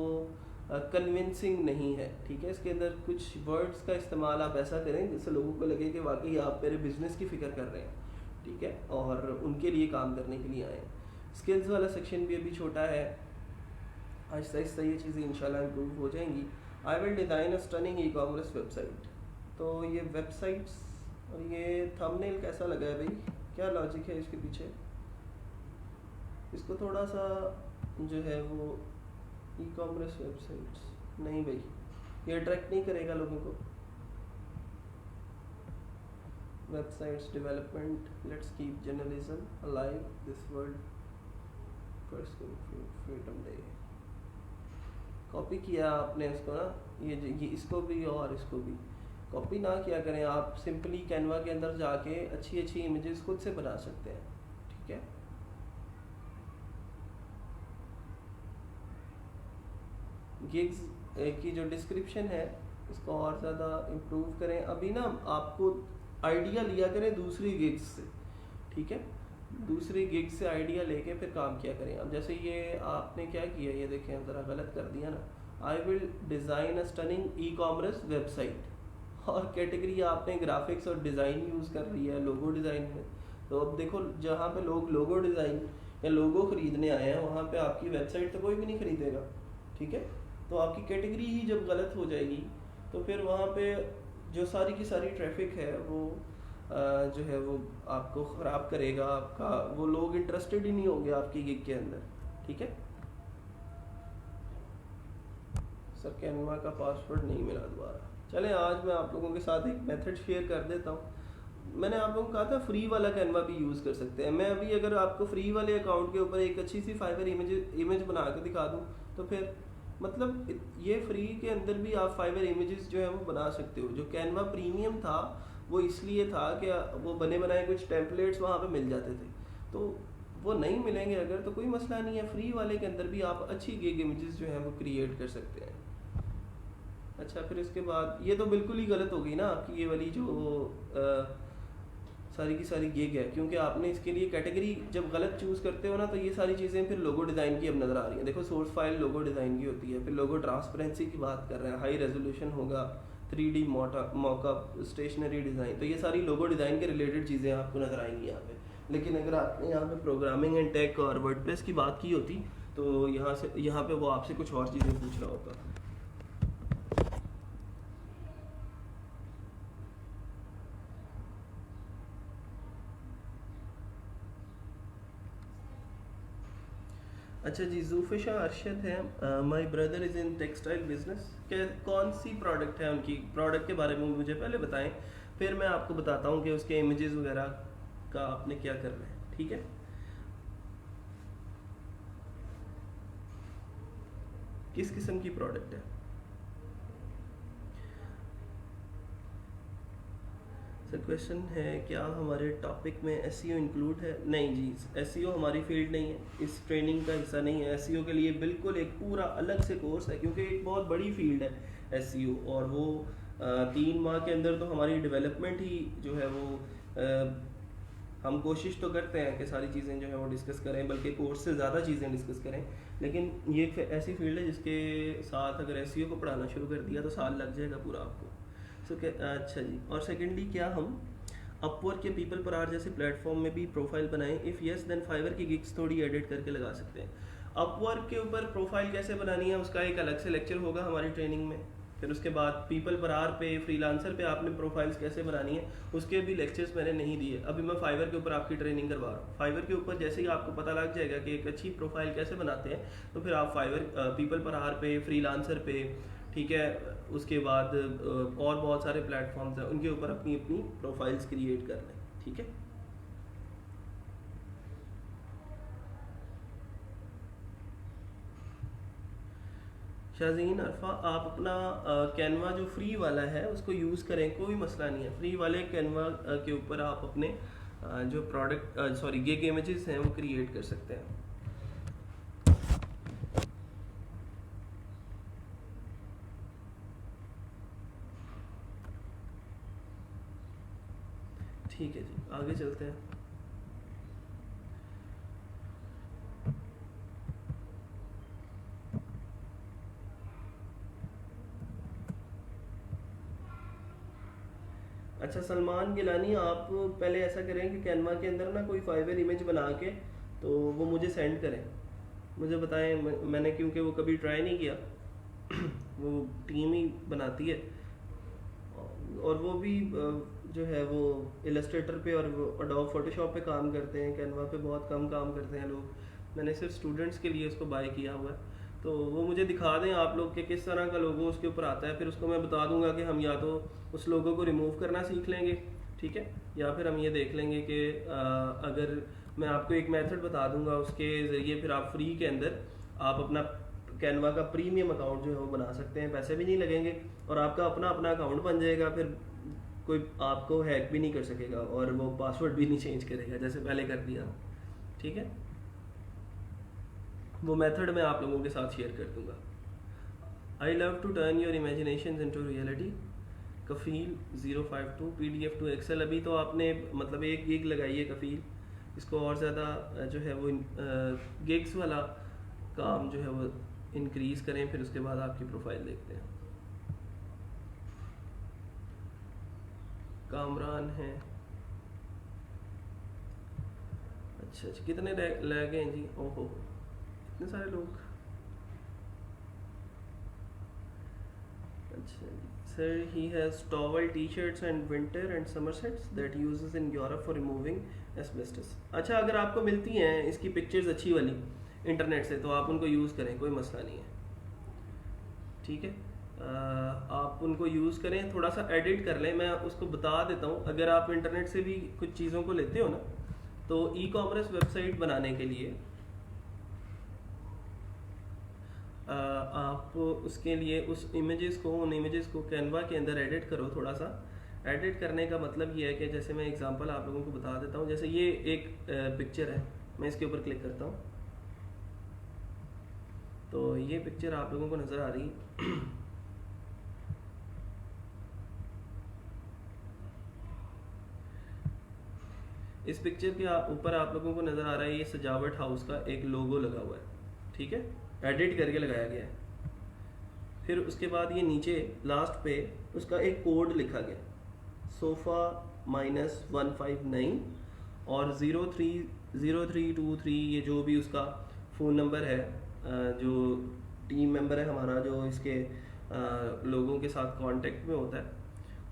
कन्विंसिंग नहीं है, ठीक है। इसके अंदर कुछ वर्ड्स का इस्तेमाल आप ऐसा करें जिससे लोगों को लगे कि वाकई आप मेरे बिजनेस की फ़िक्र कर रहे हैं, ठीक है, और उनके लिए काम करने के लिए आए हैं। स्किल्स वाला सेक्शन भी अभी छोटा है, आहिस्ता आहिस्ता ये चीज़ें इंशाल्लाह इम्प्रूव हो जाएंगी। आई will design a stunning e commerce website. तो ये वेबसाइट्स और ये थंबनेल कैसा लगा है भाई, क्या लॉजिक है इसके पीछे? इसको थोड़ा सा जो है वो ई कॉमर्स वेबसाइट्स, नहीं भाई ये अट्रैक्ट नहीं करेगा लोगों को। Websites development, let's keep journalism alive this world first freedom day. Copy किया आपने इसको ना, ये इसको भी और इसको भी कॉपी ना किया करें आप। सिंपली कैनवा के अंदर जाके अच्छी अच्छी इमेजेस खुद से बना सकते हैं, ठीक है। गिग्स की जो डिस्क्रिप्शन है इसको और ज़्यादा इम्प्रूव करें। अभी ना आपको आइडिया लिया करें दूसरी गिग्स से, ठीक है, दूसरी गिग से आइडिया लेके फिर काम किया करें। अब जैसे ये आपने क्या किया, ये देखें ज़रा गलत कर दिया ना। आई will design a stunning e commerce website, और कैटेगरी आपने ग्राफिक्स और डिज़ाइन यूज़ कर रही है, लोगो डिज़ाइन में। तो अब देखो जहाँ पे लोग लोगो डिज़ाइन या लोगो ख़रीदने आए हैं वहाँ पे आपकी वेबसाइट तो कोई भी नहीं ख़रीदेगा, ठीक है। तो आपकी कैटेगरी ही जब गलत हो जाएगी तो फिर वहाँ पे जो सारी की सारी ट्रैफिक है वो जो है वो आपको ख़राब करेगा, आपका वो लोग इंटरेस्टेड ही नहीं होंगे आपकी गिग के अंदर, ठीक है। सर कैनवा का पासवर्ड नहीं मिला दोबारा। चलें आज मैं आप लोगों के साथ एक मेथड शेयर कर देता हूँ। मैंने आप लोगों को कहा था फ्री वाला कैनवा भी यूज़ कर सकते हैं। मैं अभी अगर आपको फ्री वाले अकाउंट के ऊपर एक अच्छी सी फाइवर इमेज बना के दिखा दूँ तो फिर मतलब ये फ्री के अंदर भी आप फाइवर इमेजेस जो है वो बना सकते हो। जो कैनवा प्रीमियम था वो इसलिए था कि वो बने बनाए कुछ टेम्पलेट्स वहाँ पे मिल जाते थे, तो वो नहीं मिलेंगे अगर तो कोई मसला नहीं है। फ्री वाले के अंदर भी आप अच्छी गिग इमेजेस जो है वो क्रिएट कर सकते हैं। अच्छा, फिर इसके बाद ये तो बिल्कुल ही गलत हो गई ना आपकी ये वाली जो सारी की सारी गिग है, क्योंकि आपने इसके लिए कैटेगरी जब गलत चूज़ करते हो ना तो ये सारी चीज़ें फिर लोगो डिज़ाइन की अब नज़र आ रही हैं। देखो सोर्स फाइल लोगो डिज़ाइन की होती है, फिर लोगो ट्रांसपेरेंसी की बात कर रहे हैं, हाई रेजोल्यूशन होगा, 3D मॉकअप, स्टेशनरी डिज़ाइन, तो ये सारी लोगो डिज़ाइन के रिलेटेड चीज़ें आपको नज़र आएंगी यहाँ पे। लेकिन अगर आपने यहाँ पे प्रोग्रामिंग एंड टेक और वर्डप्रेस की बात की होती तो यहाँ पे वो आपसे कुछ और चीज़ें पूछ रहा होता। अच्छा जी, जूफिशा अरशद है, my brother is in textile business. कौन सी प्रोडक्ट है उनकी? प्रोडक्ट के बारे में मुझे पहले बताएं, फिर मैं आपको बताता हूँ कि उसके इमेजेस वगैरह का आपने क्या करना है, ठीक है। किस किस्म की प्रोडक्ट है? सर क्वेश्चन है क्या हमारे टॉपिक में एसईओ इंक्लूड है? नहीं जी, एसईओ हमारी फील्ड नहीं है, इस ट्रेनिंग का हिस्सा नहीं है। एसईओ के लिए बिल्कुल एक पूरा अलग से कोर्स है, क्योंकि एक बहुत बड़ी फील्ड है एसईओ, और वो 3 माह के अंदर तो हमारी डेवलपमेंट ही जो है वो हम कोशिश तो करते हैं कि सारी चीज़ें जो है वो डिस्कस करें, बल्कि कोर्स से ज़्यादा चीज़ें डिस्कस करें। लेकिन ये एक ऐसी फील्ड है जिसके साथ अगर एसईओ को पढ़ाना शुरू कर दिया तो साल लग जाएगा पूरा आपको। अच्छा जी, और सेकेंडली क्या हम अपवर्क के पीपल पर आर जैसे प्लेटफॉर्म में भी प्रोफाइल बनाएं? इफ़ यस देन फाइवर की गिग्स थोड़ी एडिट करके लगा सकते हैं। अपवर्क के ऊपर प्रोफाइल कैसे बनानी है उसका एक अलग से लेक्चर होगा हमारी ट्रेनिंग में। फिर उसके बाद पीपल पर आर पे, फ्रीलांसर पे आपने प्रोफाइल्स कैसे बनानी है उसके भी लेक्चर्स मैंने नहीं दिए। अभी मैं फाइवर के ऊपर आपकी ट्रेनिंग करवा रहा हूँ। फाइवर के ऊपर जैसे ही आपको पता लग जाएगा कि एक अच्छी प्रोफाइल कैसे बनाते हैं तो फिर आप फाइवर पीपल पर आर पे, फ्रीलांसर पे, ठीक है, उसके बाद और बहुत सारे प्लेटफॉर्म्स हैं उनके ऊपर अपनी अपनी प्रोफाइल्स क्रिएट कर लें, ठीक है। शाज़ीन अरफा, आप अपना कैनवा जो फ्री वाला है उसको यूज़ करें, कोई मसला नहीं है। फ्री वाले कैनवा के ऊपर आप अपने जो गिग इमेजेस हैं वो क्रिएट कर सकते हैं। ठीक है जी, आगे चलते हैं। अच्छा सलमान गिलानी, आप पहले ऐसा करें कि कैनवा के अंदर ना कोई फाइवर इमेज बना के तो वो मुझे सेंड करें, मुझे बताएं। मैंने क्योंकि वो कभी ट्राई नहीं किया वो टीम ही बनाती है, और वो भी जो है वो इलस्ट्रेटर पे और अडोब फोटोशॉप पे काम करते हैं। कैनवा पे बहुत कम काम करते हैं लोग। मैंने सिर्फ स्टूडेंट्स के लिए उसको बाय किया हुआ है। तो वो मुझे दिखा दें आप लोग कि किस तरह का लोगो उसके ऊपर आता है, फिर उसको मैं बता दूंगा कि हम या तो उस लोगो को रिमूव करना सीख लेंगे, ठीक है, या फिर हम ये देख लेंगे कि अगर मैं आपको एक मेथड बता दूंगा, उसके ज़रिए फिर आप फ्री के अंदर आप अपना कैनवा का प्रीमियम अकाउंट जो है वो बना सकते हैं, पैसे भी नहीं लगेंगे और आपका अपना अपना अकाउंट बन जाएगा। फिर कोई आपको हैक भी नहीं कर सकेगा और वो पासवर्ड भी नहीं चेंज करेगा जैसे पहले कर दिया, ठीक है। वो मेथड मैं आप लोगों के साथ शेयर कर दूंगा। I love to turn your imagination into reality, कफील 052 PDF टू एक्सेल। अभी तो आपने मतलब एक गिग लगाई है कफील, इसको और ज़्यादा जो है वो गिग्स वाला काम जो है वो इंक्रीज़ करें, फिर उसके बाद आपकी प्रोफाइल देखते हैं। कामरान है, अच्छा अच्छा, कितने रह गए हैं जी? ओहो, इतने सारे लोग। अच्छा जी sir, he has towel T shirts and winter and summer sets that uses in Europe for removing asbestos. अच्छा, अगर आपको मिलती हैं इसकी पिक्चर्स अच्छी वाली इंटरनेट से तो आप उनको यूज़ करें, कोई मसला नहीं है, ठीक है। आप उनको यूज़ करें, थोड़ा सा एडिट कर लें। मैं उसको बता देता हूँ, अगर आप इंटरनेट से भी कुछ चीज़ों को लेते हो ना, तो ई कॉमर्स वेबसाइट बनाने के लिए आप उसके लिए उस उन इमेजेस को कैनवा के अंदर एडिट करो। थोड़ा सा एडिट करने का मतलब ये है कि जैसे मैं एग्जांपल आप लोगों को बता देता हूँ। जैसे ये एक पिक्चर है, मैं इसके ऊपर क्लिक करता हूँ तो ये पिक्चर आप लोगों को नज़र आ रही है। इस पिक्चर के ऊपर आप लोगों को नज़र आ रहा है ये सजावट हाउस का एक लोगो लगा हुआ है, ठीक है, एडिट करके लगाया गया है। फिर उसके बाद ये नीचे लास्ट पे उसका एक कोड लिखा गया, सोफ़ा -159 और 030323, ये जो भी उसका फ़ोन नंबर है, जो टीम मेंबर है हमारा जो इसके लोगों के साथ कांटेक्ट में होता है,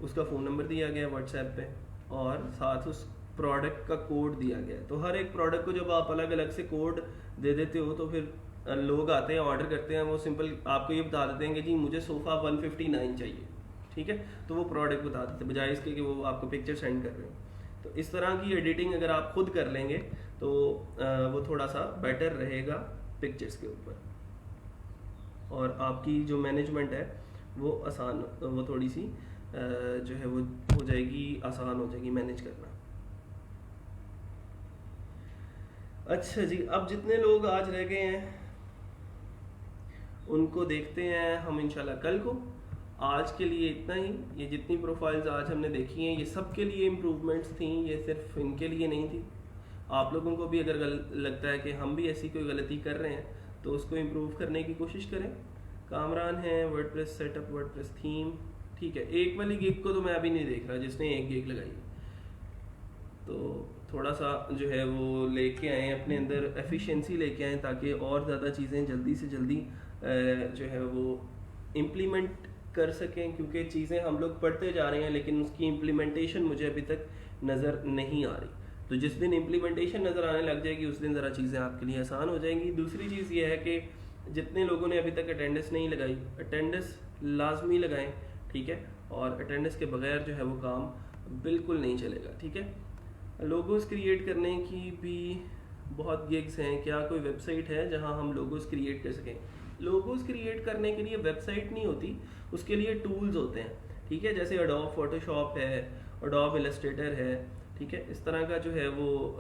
उसका फ़ोन नंबर दिया गया व्हाट्सएप पे और साथ उस प्रोडक्ट का कोड दिया गया है। तो हर एक प्रोडक्ट को जब आप अलग अलग से कोड दे देते हो तो फिर लोग आते हैं, ऑर्डर करते हैं, वो सिंपल आपको ये बता देते हैं कि जी मुझे सोफ़ा 159 चाहिए, ठीक है, तो वो प्रोडक्ट बता देते हैं बजाय इसके कि वो आपको पिक्चर सेंड कर रहे हो। तो इस तरह की एडिटिंग अगर आप खुद कर लेंगे तो वो थोड़ा सा बेटर रहेगा पिक्चर्स के ऊपर, और आपकी जो मैनेजमेंट है वो आसान, वो थोड़ी सी जो है वो हो जाएगी, आसान हो जाएगी मैनेज करना। अच्छा जी, अब जितने लोग आज रह गए हैं उनको देखते हैं हम इंशाल्लाह कल को। आज के लिए इतना ही। ये जितनी प्रोफाइल्स आज हमने देखी हैं ये सब के लिए इम्प्रूवमेंट्स थी, ये सिर्फ इनके लिए नहीं थी। आप लोगों को भी अगर लगता है कि हम भी ऐसी कोई गलती कर रहे हैं तो उसको इम्प्रूव करने की कोशिश करें। कामरान है, वर्डप्रेस सेटअप, वर्डप्रेस थीम, ठीक है। एक वाली गिग को तो मैं अभी नहीं देख रहा जिसने एक गिग लगाई, तो थोड़ा सा जो है वो लेके आए अपने अंदर, एफिशिएंसी लेके आए ताकि और ज़्यादा चीज़ें जल्दी से जल्दी जो है वो इम्प्लीमेंट कर सकें, क्योंकि चीज़ें हम लोग पढ़ते जा रहे हैं लेकिन उसकी इम्प्लीमेंटेशन मुझे अभी तक नज़र नहीं आ रही। तो जिस दिन इम्प्लीमेंटेशन नज़र आने लग जाएगी उस दिन ज़रा चीज़ें आपके लिए आसान हो जाएंगी। दूसरी चीज़ ये है कि जितने लोगों ने अभी तक अटेंडेंस नहीं लगाई, अटेंडेंस लाजमी लगाएं, ठीक है, और अटेंडेंस के बगैर जो है वो काम बिल्कुल नहीं चलेगा, ठीक है। लोगोस क्रिएट करने की भी बहुत गिग्स हैं। क्या कोई वेबसाइट है जहां हम लोगोस क्रिएट कर सकें? लोगोस क्रिएट करने के लिए वेबसाइट नहीं होती, उसके लिए टूल्स होते हैं, ठीक है। जैसे एडोब फोटोशॉप है, एडोब इलस्ट्रेटर है, ठीक है। इस तरह का जो है वो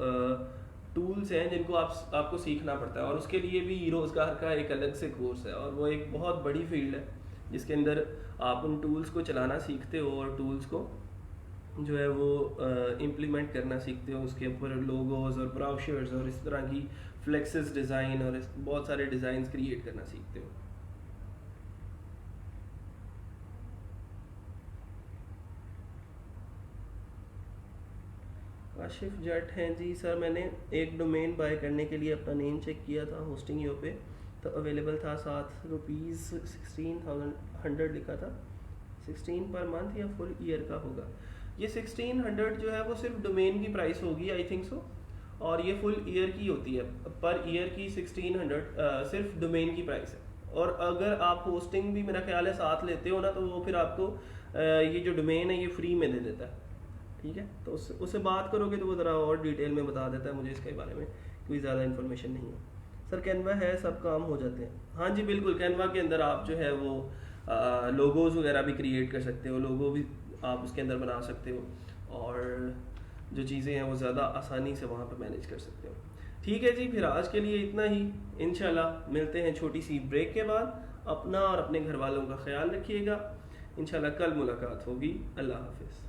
टूल्स हैं जिनको आपको सीखना पड़ता है, और उसके लिए भी रोज़गार का एक अलग से कोर्स है, और वो एक बहुत बड़ी फील्ड है जिसके अंदर आप उन टूल्स को चलाना सीखते हो और टूल्स को जो है वो इम्प्लीमेंट करना सीखते हो, उसके ऊपर लोगोज और ब्राउशर्स और इस तरह की फ्लेक्सेस डिज़ाइन और बहुत सारे डिज़ाइंस क्रिएट करना सीखते हो। काशिफ जट हैं जी, सर मैंने एक डोमेन बाय करने के लिए अपना नेम चेक किया था होस्टिंग यो पे, तो अवेलेबल था ₹16,100 लिखा था। 16 पर मंथ या फुल ईयर का होगा? ये 1600 जो है वो सिर्फ डोमेन की प्राइस होगी, आई थिंक सो, और ये फुल ईयर की होती है। पर ईयर की 1600 सिर्फ डोमेन की प्राइस है, और अगर आप होस्टिंग भी मेरा ख्याल है साथ लेते हो ना, तो वो फिर आपको ये जो डोमेन है ये फ्री में दे देता है, ठीक है। तो उससे बात करोगे तो वो ज़रा और डिटेल में बता देता है, मुझे इसके बारे में कोई ज़्यादा इन्फॉर्मेशन नहीं है। सर कैनवा है, सब काम हो जाते हैं? हाँ जी बिल्कुल, कैनवा के अंदर आप जो है वो लोगोज वगैरह भी क्रिएट कर सकते हो, लोगो भी आप उसके अंदर बना सकते हो, और जो चीज़ें हैं वो ज़्यादा आसानी से वहाँ पर मैनेज कर सकते हो। ठीक है जी, फिर आज के लिए इतना ही। इंशाल्लाह मिलते हैं छोटी सी ब्रेक के बाद। अपना और अपने घर वालों का ख्याल रखिएगा। इंशाल्लाह कल मुलाकात होगी। अल्लाह हाफिज़।